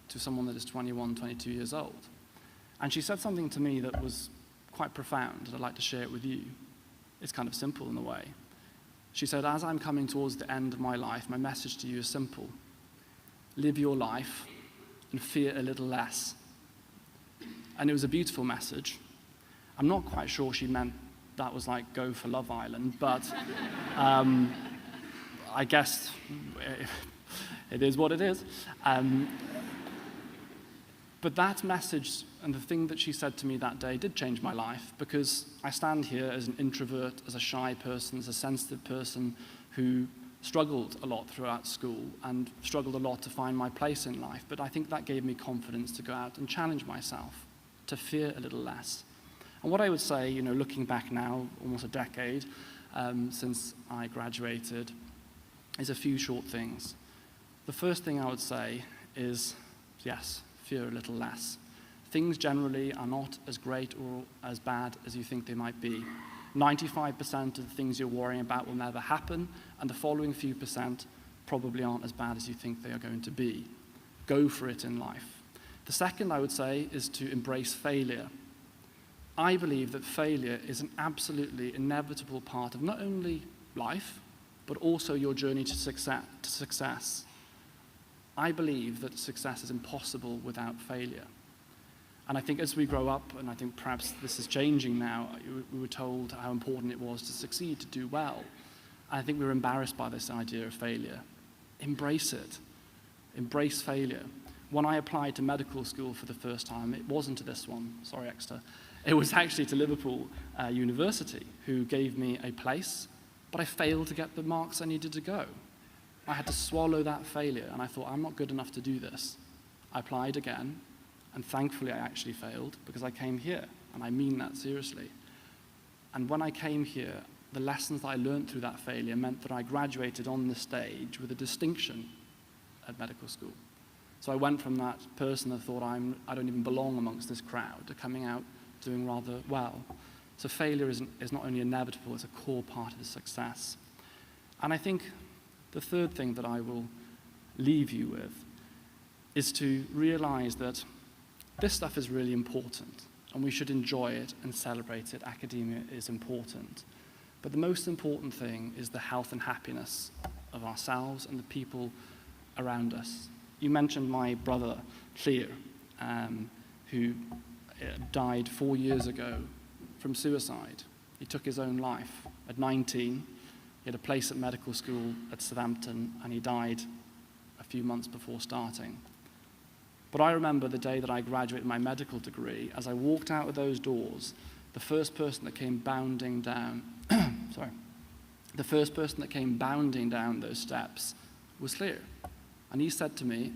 to someone that is 21, 22 years old. And she said something to me that was quite profound, and I'd like to share it with you. It's kind of simple in a way. She said, as I'm coming towards the end of my life, my message to you is simple. Live your life and fear a little less. And it was a beautiful message. I'm not quite sure she meant that was like go for Love Island, but I guess it is what it is. But that message and the thing that she said to me that day did change my life, because I stand here as an introvert, as a shy person, as a sensitive person who struggled a lot throughout school and struggled a lot to find my place in life. But I think that gave me confidence to go out and challenge myself, to fear a little less. And what I would say, you know, looking back now, almost a decade since I graduated, is a few short things. The first thing I would say is, yes, fear a little less. Things generally are not as great or as bad as you think they might be. 95% of the things you're worrying about will never happen, and the following few percent probably aren't as bad as you think they are going to be. Go for it in life. The second I would say is to embrace failure. I believe that failure is an absolutely inevitable part of not only life, but also your journey to success. I believe that success is impossible without failure. And I think as we grow up, and I think perhaps this is changing now, we were told how important it was to succeed, to do well. And I think we were embarrassed by this idea of failure. Embrace it. Embrace failure. When I applied to medical school for the first time, it wasn't to this one, sorry Exeter, it was actually to Liverpool University, who gave me a place, but I failed to get the marks I needed to go. I had to swallow that failure, and I thought, I'm not good enough to do this. I applied again, and thankfully I actually failed, because I came here, and I mean that seriously. And when I came here, the lessons that I learned through that failure meant that I graduated on the stage with a distinction at medical school. So I went from that person that thought I don't even belong amongst this crowd to coming out doing rather well. So failure is not only inevitable, it's a core part of the success. And I think the third thing that I will leave you with is to realize that this stuff is really important and we should enjoy it and celebrate it. Academia is important. But the most important thing is the health and happiness of ourselves and the people around us. You mentioned my brother, Clear, who died 4 years ago from suicide. He took his own life at 19. He had a place at medical school at Southampton, and he died a few months before starting. But I remember the day that I graduated my medical degree, as I walked out of those doors, the first person that came bounding down, the first person that came bounding down those steps was Clear. And he said to me,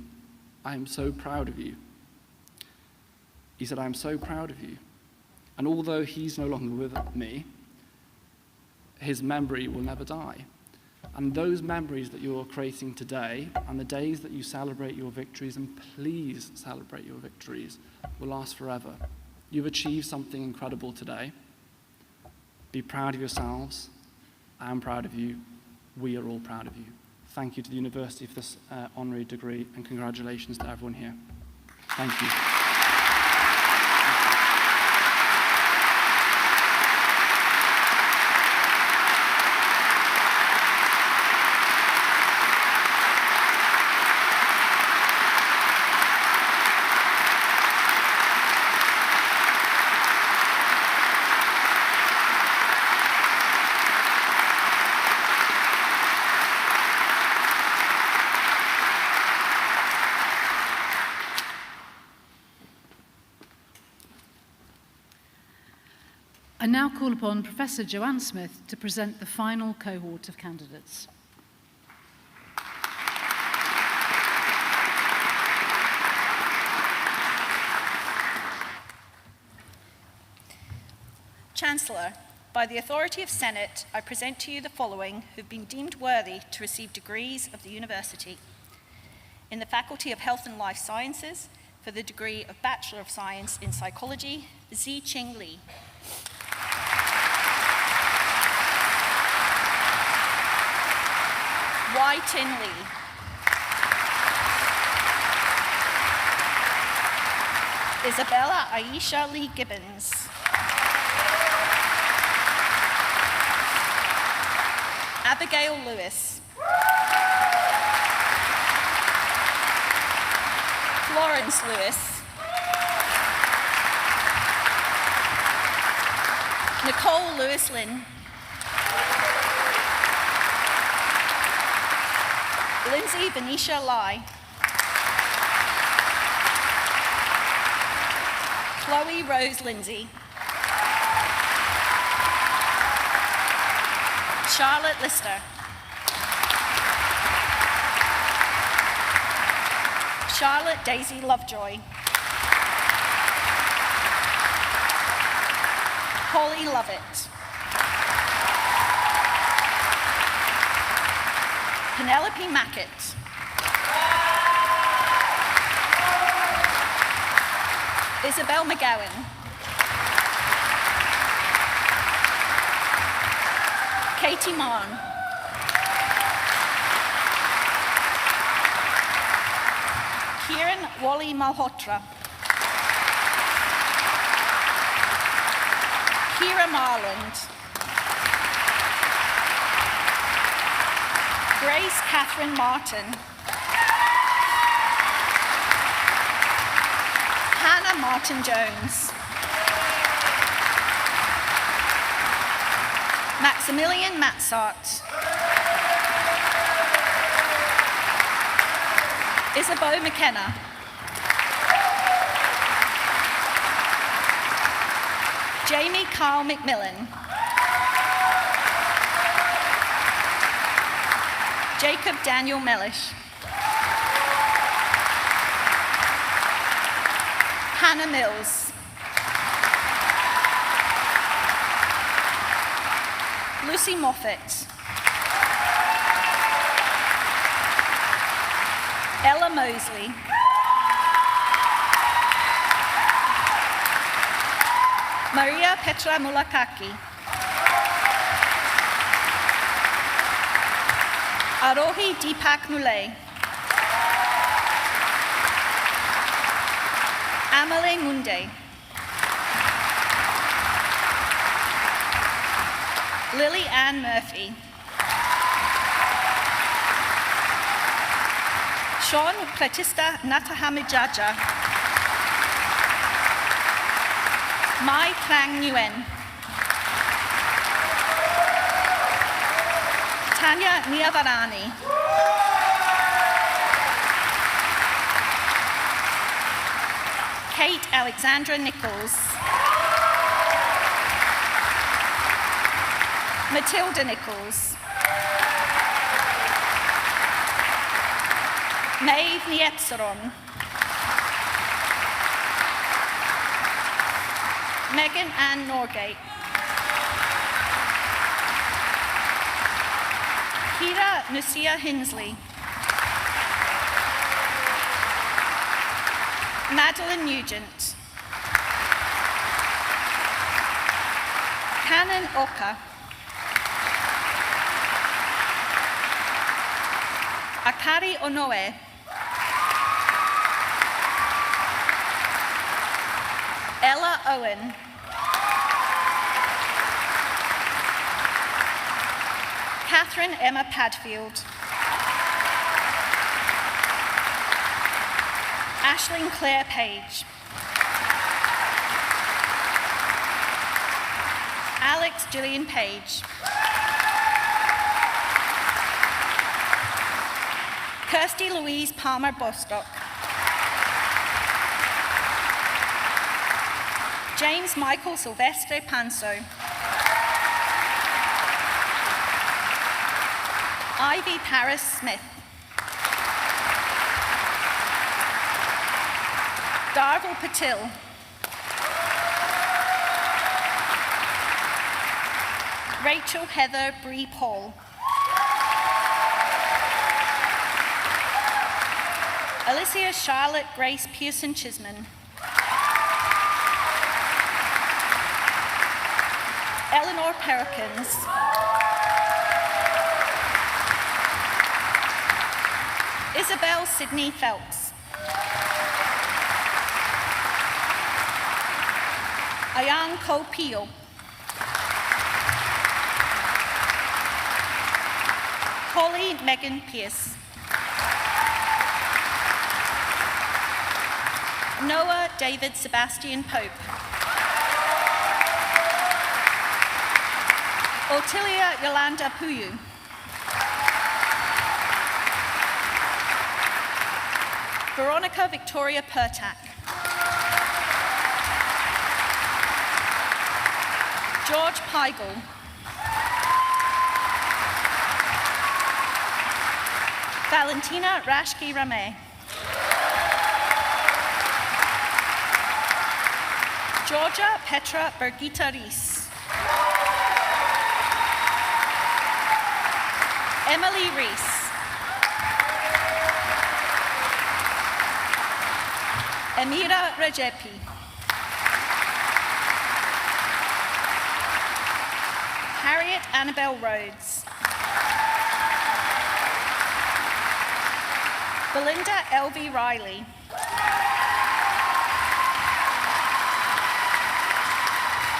"I am so proud of you." He said, "I am so proud of you." And although he's no longer with me, his memory will never die. And those memories that you're creating today, and the days that you celebrate your victories, and please celebrate your victories, will last forever. You've achieved something incredible today. Be proud of yourselves. I'm proud of you. We are all proud of you. Thank you to the university for this honorary degree, and congratulations to everyone here. Thank you. I now call upon Professor Joanne Smith to present the final cohort of candidates. Chancellor, by the authority of Senate, I present to you the following who've been deemed worthy to receive degrees of the university. In the Faculty of Health and Life Sciences, for the degree of Bachelor of Science in Psychology, Zi-Ching Li. Wai-Tin Lee. Isabella Aisha Lee Gibbons. Abigail Lewis. Florence Lewis. Nicole Lewis-Lynn. Lindsay Venetia Lai. Chloe Rose Lindsay. Charlotte Lister. Charlotte Daisy Lovejoy. Holly Lovett. Penelope Mackett. Isabel McGowan. Katie Marn. Kieran Wally Malhotra. Kira Marland. Grace Catherine Martin. Hannah Martin Jones. Maximilian Matsart. Isabeau McKenna. Jamie Carl McMillan. Jacob Daniel Mellish. Hannah Mills. Lucy Moffat. Ella Mosley. Maria Petra Mulakaki. Arohi Deepak Mulay. Amale Munde. Lily Ann Murphy. Sean Pratista Natahamijaja. Mai Klang Nguyen. Tanya Niavarani. Kate Alexandra Nichols. Matilda Nichols. Maeve Niepsaron. Megan Ann Norgate. Kira Nusia Hinsley. Madeline Nugent. Canon Oka. Akari Onoe. Ella Owen. Catherine Emma Padfield. Aisling Claire Page. Alex Gillian Page. Kirsty Louise Palmer Bostock. James Michael Silvestre Panso. Ivy Paris Smith. Darvel Patil. Rachel Heather Bree Paul. Alicia Charlotte Grace Pearson Chisman. Eleanor Perkins. Isabel Sidney Phelps. Ayan Ko Pio. Holly Megan Pierce. Noah David Sebastian Pope. Otilia Yolanda Puyu. Veronica Victoria Pertak. George Pygel. Valentina Rashki Rame. Georgia Petra Birgitta Rees. Emily Rees. Emira Rajepi. Harriet Annabelle Rhodes. Belinda L.V. Riley.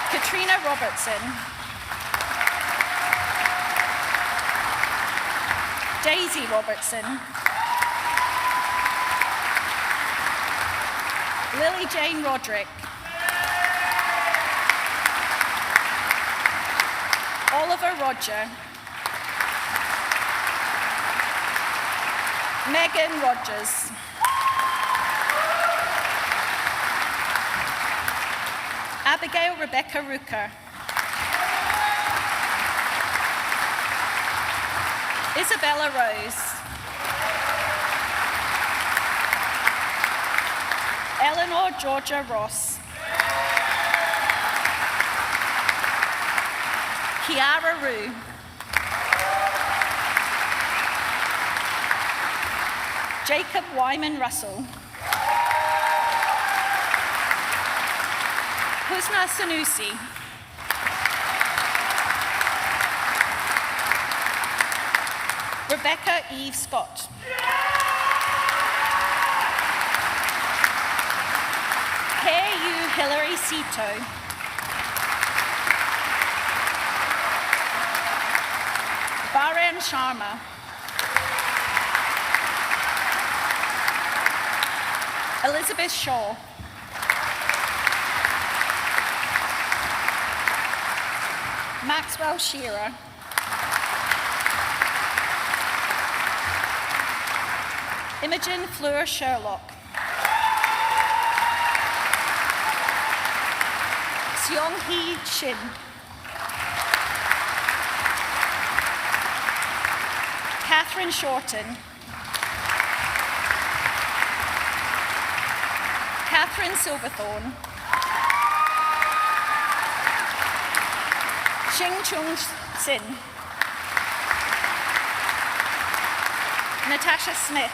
Katrina Robertson. Daisy Robertson. Lily Jane Roderick. Oliver Roger. Megan Rogers. Abigail Rebecca Rooker. Isabella Rose. Eleanor Georgia Ross. Kiara Rue. Jacob Wyman Russell. Husna Sanusi. Rebecca Eve Scott. K.U. Hilary Sito. Baren Sharma. Elizabeth Shaw. Maxwell Shearer. Imogen Fleur Sherlock. Seong Hee Shin. Catherine Shorten. Catherine Silverthorne. Xing Chung Sin. Natasha Smith.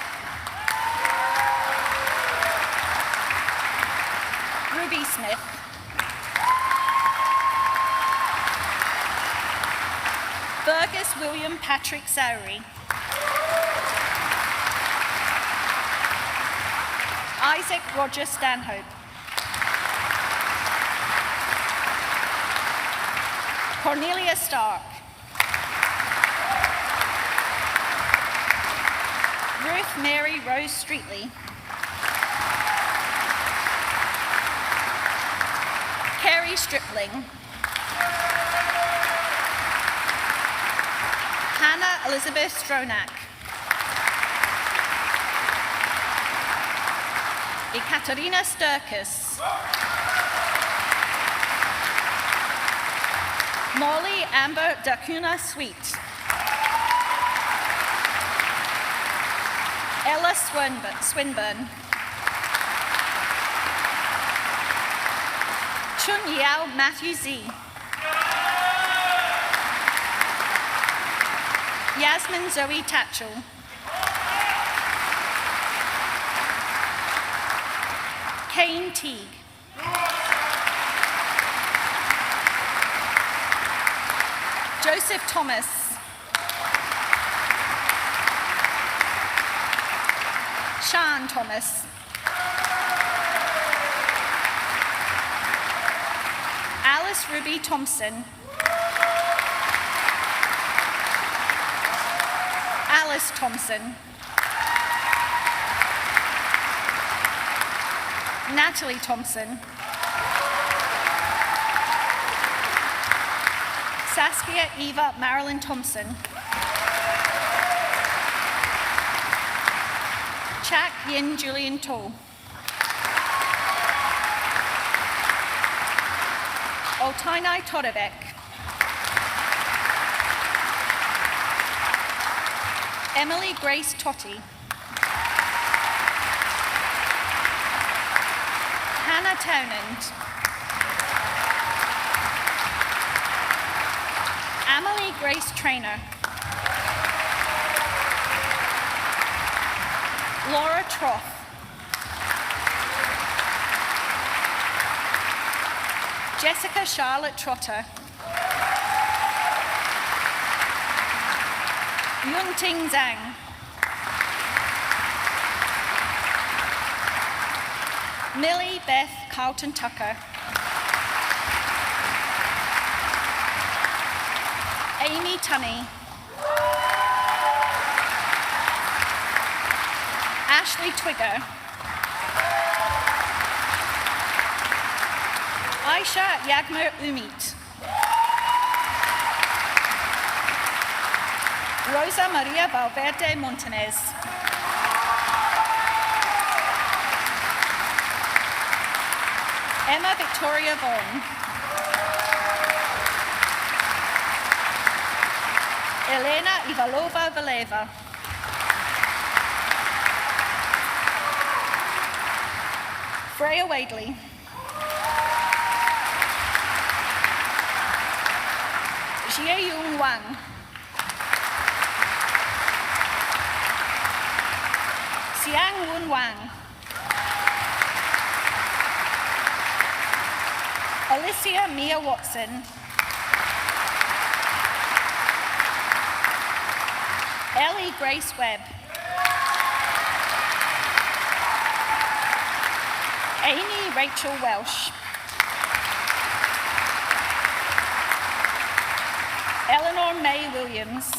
Ruby Smith. Fergus William Patrick Sowry. Isaac Roger Stanhope. Cornelia Stark. Ruth Mary Rose Streetley. Carrie Stripling. Hannah Elizabeth Stronach. Ekaterina Sturkis. Molly Amber Dacuna Sweet. Ella Swinburne. Chun Yao Matthew Z. Yasmin Zoe Tatchell. Kane Teague. Joseph Thomas. Sean Thomas. Alice Ruby Thompson. Alice Thompson. Natalie Thompson. Saskia Eva Marilyn Thompson. Chak Yin Julian To. Oltainai Todevek. Emily Grace Totty. Hannah Townend. Amelie Grace Trainer. Laura Troth. Jessica Charlotte Trotter. Yun Ting Zhang. Millie Beth Carlton Tucker. Amy Tunney. Ashley Twigger. Aisha Yagmer Umit. Rosa Maria Valverde Montanez. Emma Victoria Vaughan. Elena Ivalova Valeva. Freya Wadley. Jie Yung Wang. Xiang Wun Wang. Alicia Mia Watson. Ellie Grace Webb. Amy Rachel Welsh. Eleanor May Williams.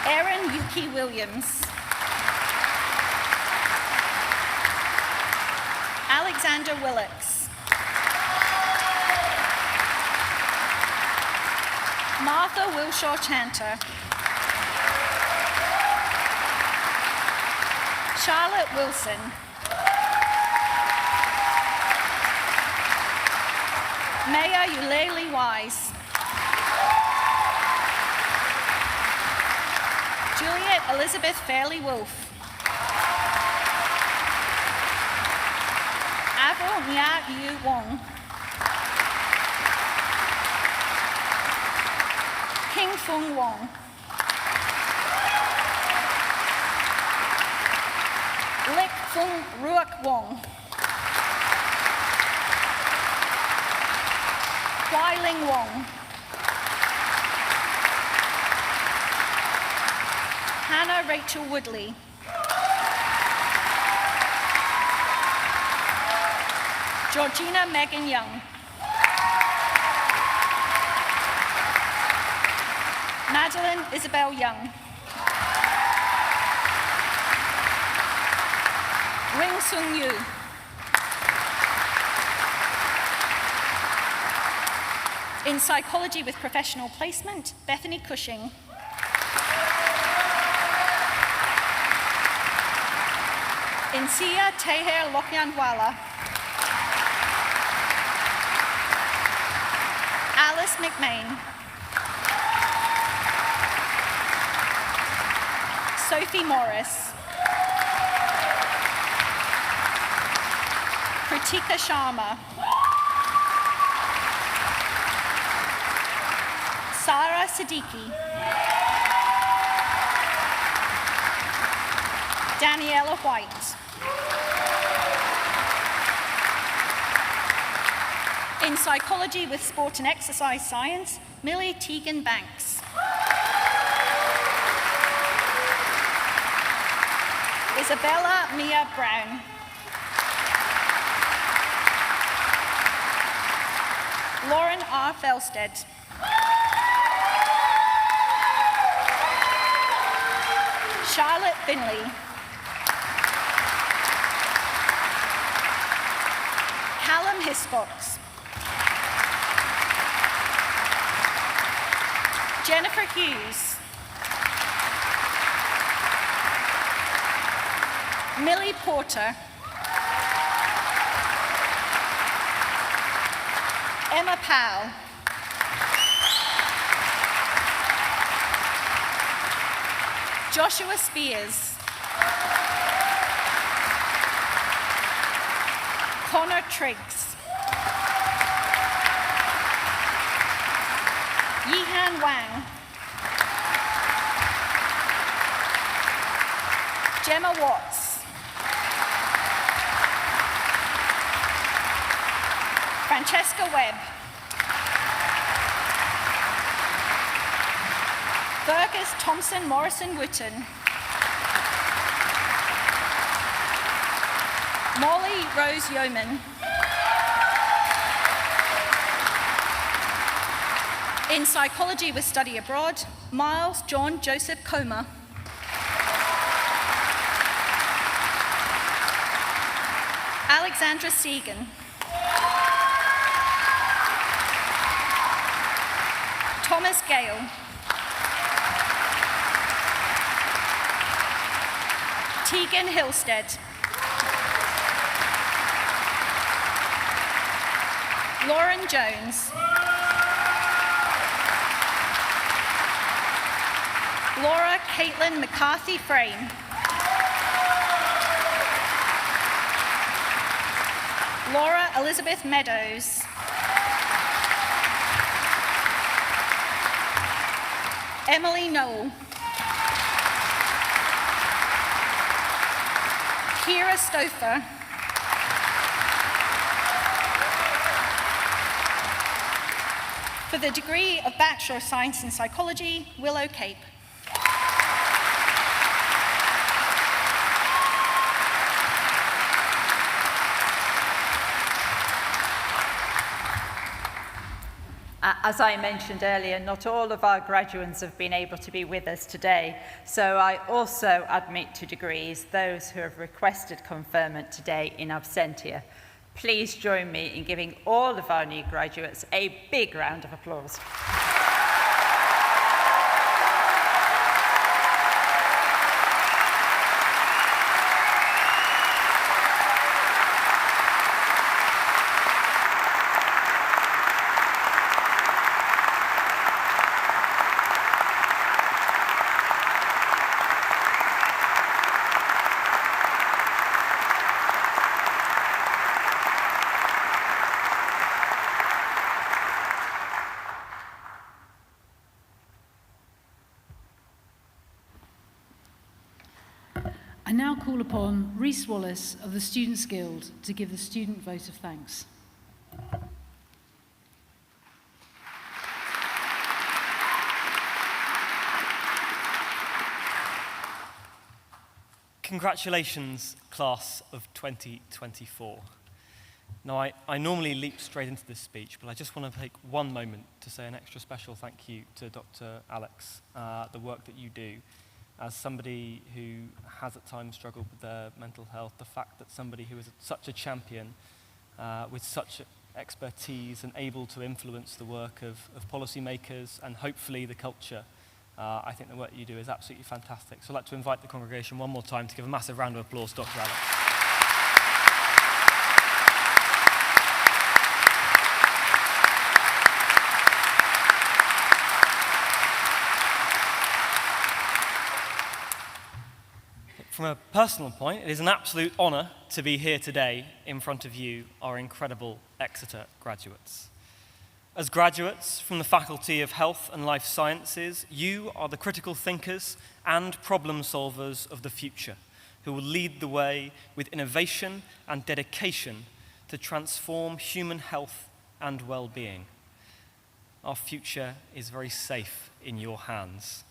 Erin Yuki Williams. Alexander Willocks. Martha Wilshaw Chanter. Charlotte Wilson. Maya Eulalie Wise. Juliet Elizabeth Fairley Wolfe. Avril Nya Yu Wong. King Fung Wong. Lik Fung Ruok Wong. Kwai Ling Wong. Hannah Rachel Woodley. Georgina Megan Young. Madeline Isabel Young. Ring Sung Yu. In psychology with professional placement, Bethany Cushing. In Sia Teher Lokyanwala. Alice McMain. Sophie Morris. Kritika Sharma. Sarah Siddiqui. Daniela White. In psychology with sport and exercise science, Millie Teagan Banks. Isabella Mia Brown. Lauren R. Felsted. Charlotte Finley. Callum Hiscox. Jennifer Hughes. Millie Porter. Emma Powell. Joshua Spears. Connor Triggs. Yihan Wang. Gemma Watts. Francesca Webb. Fergus Thompson Morrison Wooten. Molly Rose Yeoman. In psychology with study abroad, Miles John Joseph Comer. Alexandra Segan. Thomas Gale. Tegan Hillstead. Lauren Jones. Laura Caitlin McCarthy Frame. Laura Elizabeth Meadows. Emily Noel. Kira Stouffer. For the degree of Bachelor of Science in Psychology, Willow Cape. As I mentioned earlier, not all of our graduates have been able to be with us today, so I also admit to degrees those who have requested conferment today in absentia. Please join me in giving all of our new graduates a big round of applause. I now call upon Rhys Wallace of the Students' Guild to give the student vote of thanks. Congratulations, class of 2024. Now, I normally leap straight into this speech, but I just want to take one moment to say an extra special thank you to Dr. Alex, the work that you do. As somebody who has at times struggled with their mental health, the fact that somebody who is such a champion with such expertise and able to influence the work of policymakers and hopefully the culture, I think the work you do is absolutely fantastic. So I'd like to invite the congregation one more time to give a massive round of applause to Dr. Alex. From a personal point, it is an absolute honour to be here today in front of you, our incredible Exeter graduates. As graduates from the Faculty of Health and Life Sciences, you are the critical thinkers and problem solvers of the future, who will lead the way with innovation and dedication to transform human health and well-being. Our future is very safe in your hands.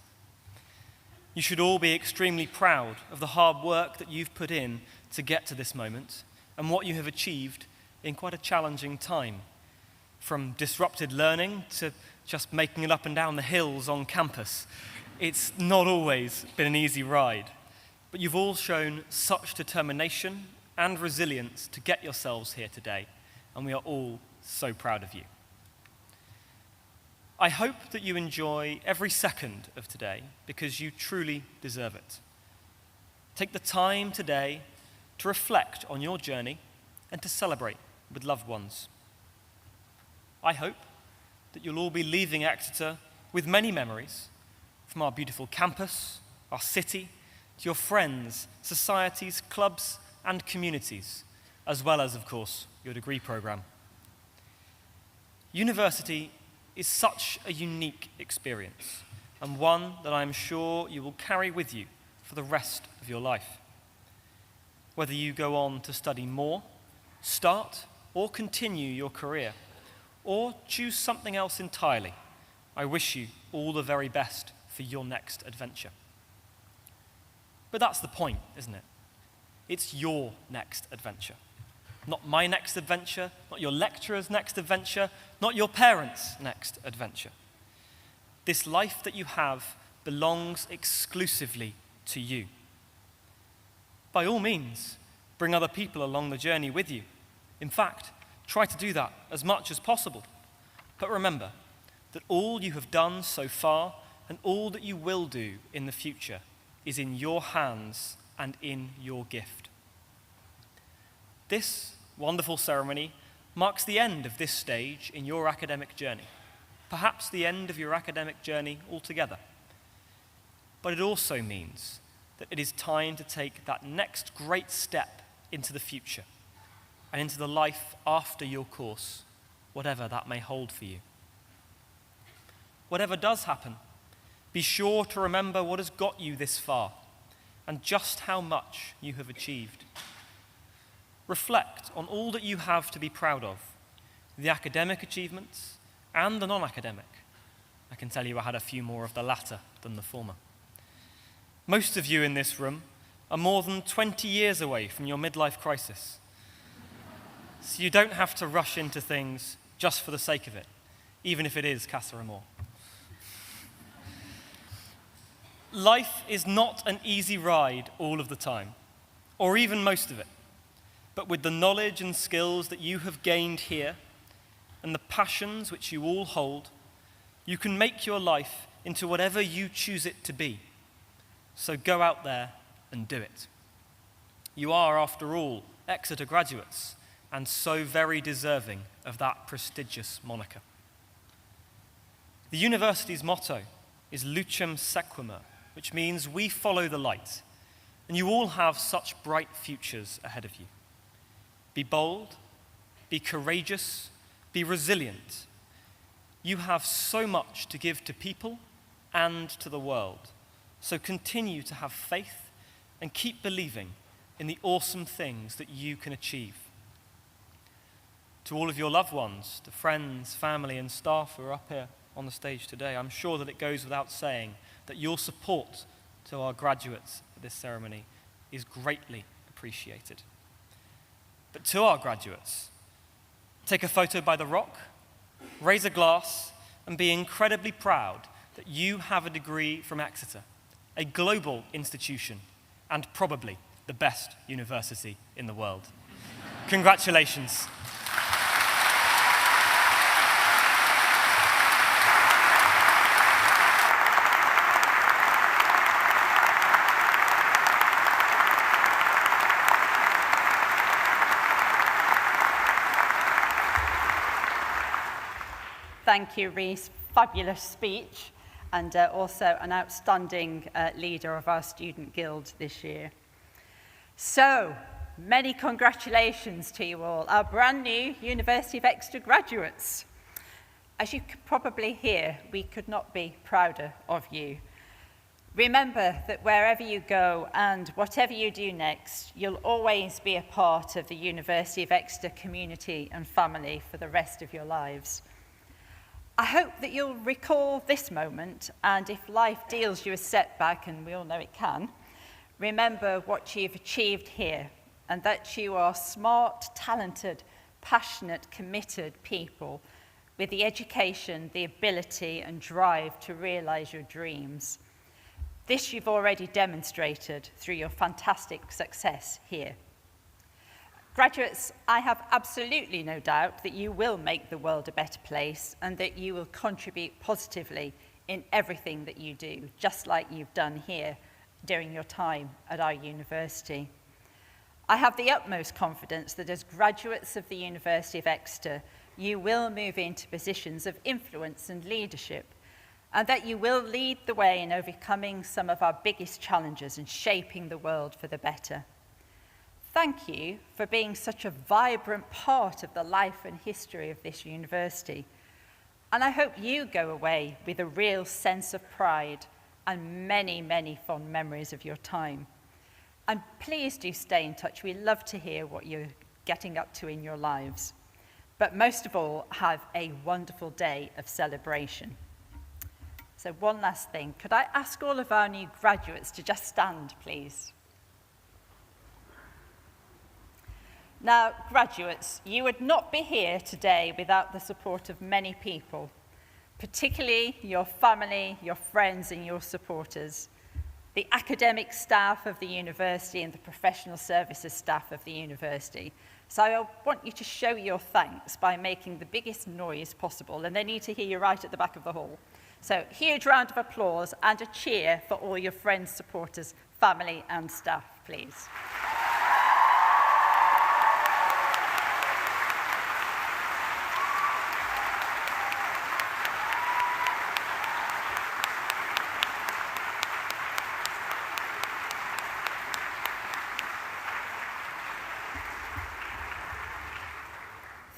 You should all be extremely proud of the hard work that you've put in to get to this moment and what you have achieved in quite a challenging time. From disrupted learning to just making it up and down the hills on campus. It's not always been an easy ride, but you've all shown such determination and resilience to get yourselves here today, and we are all so proud of you. I hope that you enjoy every second of today because you truly deserve it. Take the time today to reflect on your journey and to celebrate with loved ones. I hope that you'll all be leaving Exeter with many memories from our beautiful campus, our city, to your friends, societies, clubs, and communities, as well as, of course, your degree program. University is such a unique experience, and one that I'm sure you will carry with you for the rest of your life. Whether you go on to study more, start or continue your career, or choose something else entirely, I wish you all the very best for your next adventure. But that's the point, isn't it? It's your next adventure. Not my next adventure, not your lecturer's next adventure, not your parents' next adventure. This life that you have belongs exclusively to you. By all means, bring other people along the journey with you. In fact, try to do that as much as possible. But remember that all you have done so far and all that you will do in the future is in your hands and in your gift. This wonderful ceremony marks the end of this stage in your academic journey, perhaps the end of your academic journey altogether. But it also means that it is time to take that next great step into the future and into the life after your course, whatever that may hold for you. Whatever does happen, be sure to remember what has got you this far and just how much you have achieved. Reflect on all that you have to be proud of, the academic achievements and the non-academic. I can tell you I had a few more of the latter than the former. Most of you in this room are more than 20 years away from your midlife crisis. So you don't have to rush into things just for the sake of it, even if it is Casa Amor. Life is not an easy ride all of the time, or even most of it. But with the knowledge and skills that you have gained here, and the passions which you all hold, you can make your life into whatever you choose it to be. So go out there and do it. You are, after all, Exeter graduates, and so very deserving of that prestigious moniker. The university's motto is Lucem Sequitur, which means we follow the light, and you all have such bright futures ahead of you. Be bold, be courageous, be resilient. You have so much to give to people and to the world, so continue to have faith and keep believing in the awesome things that you can achieve. To all of your loved ones, to friends, family, and staff who are up here on the stage today, I'm sure that it goes without saying that your support to our graduates at this ceremony is greatly appreciated. But to our graduates, take a photo by the rock, raise a glass, and be incredibly proud that you have a degree from Exeter, a global institution, and probably the best university in the world. Congratulations. Thank you, Rhys. Fabulous speech, and also an outstanding leader of our student guild this year. So, many congratulations to you all, our brand new University of Exeter graduates. As you could probably hear, we could not be prouder of you. Remember that wherever you go and whatever you do next, you'll always be a part of the University of Exeter community and family for the rest of your lives. I hope that you'll recall this moment, and if life deals you a setback, and we all know it can, remember what you've achieved here, and that you are smart, talented, passionate, committed people with the education, the ability, and drive to realize your dreams. This you've already demonstrated through your fantastic success here. Graduates, I have absolutely no doubt that you will make the world a better place and that you will contribute positively in everything that you do, just like you've done here during your time at our university. I have the utmost confidence that as graduates of the University of Exeter, you will move into positions of influence and leadership, and that you will lead the way in overcoming some of our biggest challenges and shaping the world for the better. Thank you for being such a vibrant part of the life and history of this university. And I hope you go away with a real sense of pride and many, many fond memories of your time. And please do stay in touch. We love to hear what you're getting up to in your lives. But most of all, have a wonderful day of celebration. So one last thing. Could I ask all of our new graduates to just stand, please? Now, graduates, you would not be here today without the support of many people, particularly your family, your friends, and your supporters, the academic staff of the university and the professional services staff of the university. So I want you to show your thanks by making the biggest noise possible, and they need to hear you right at the back of the hall. So huge round of applause and a cheer for all your friends, supporters, family, and staff, please.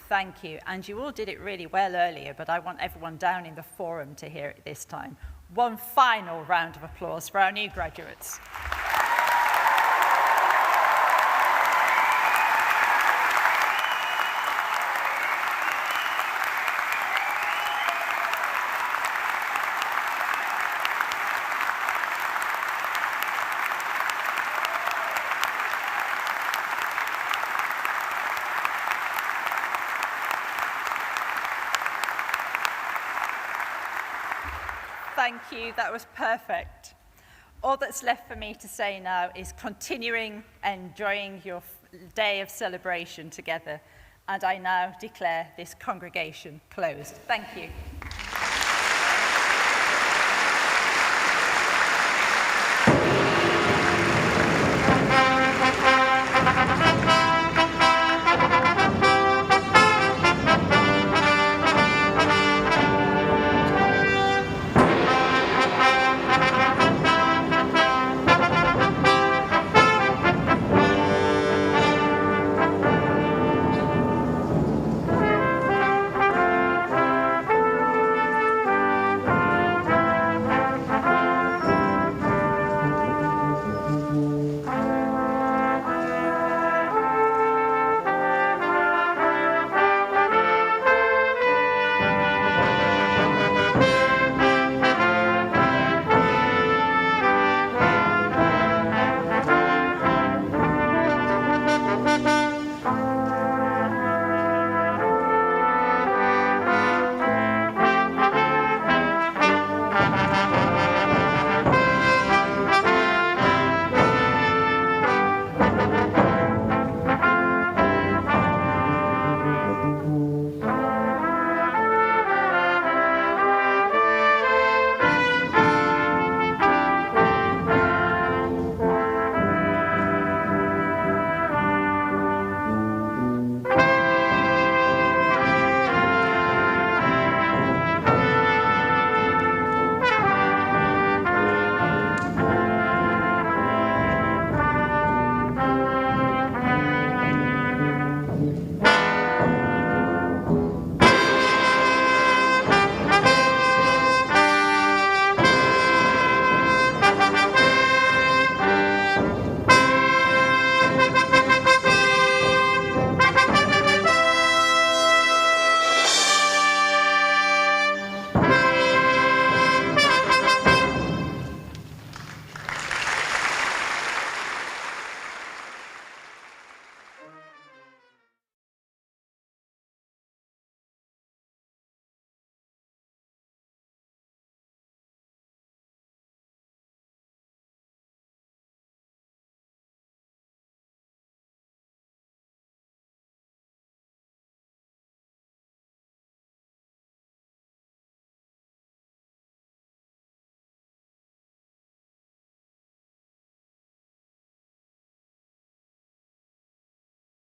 Thank you. And you all did it really well earlier, but I want everyone down in the forum to hear it this time. One final round of applause for our new graduates. Thank you, that was perfect. All that's left for me to say now is continuing enjoying your day of celebration together, and I now declare this congregation closed. Thank you.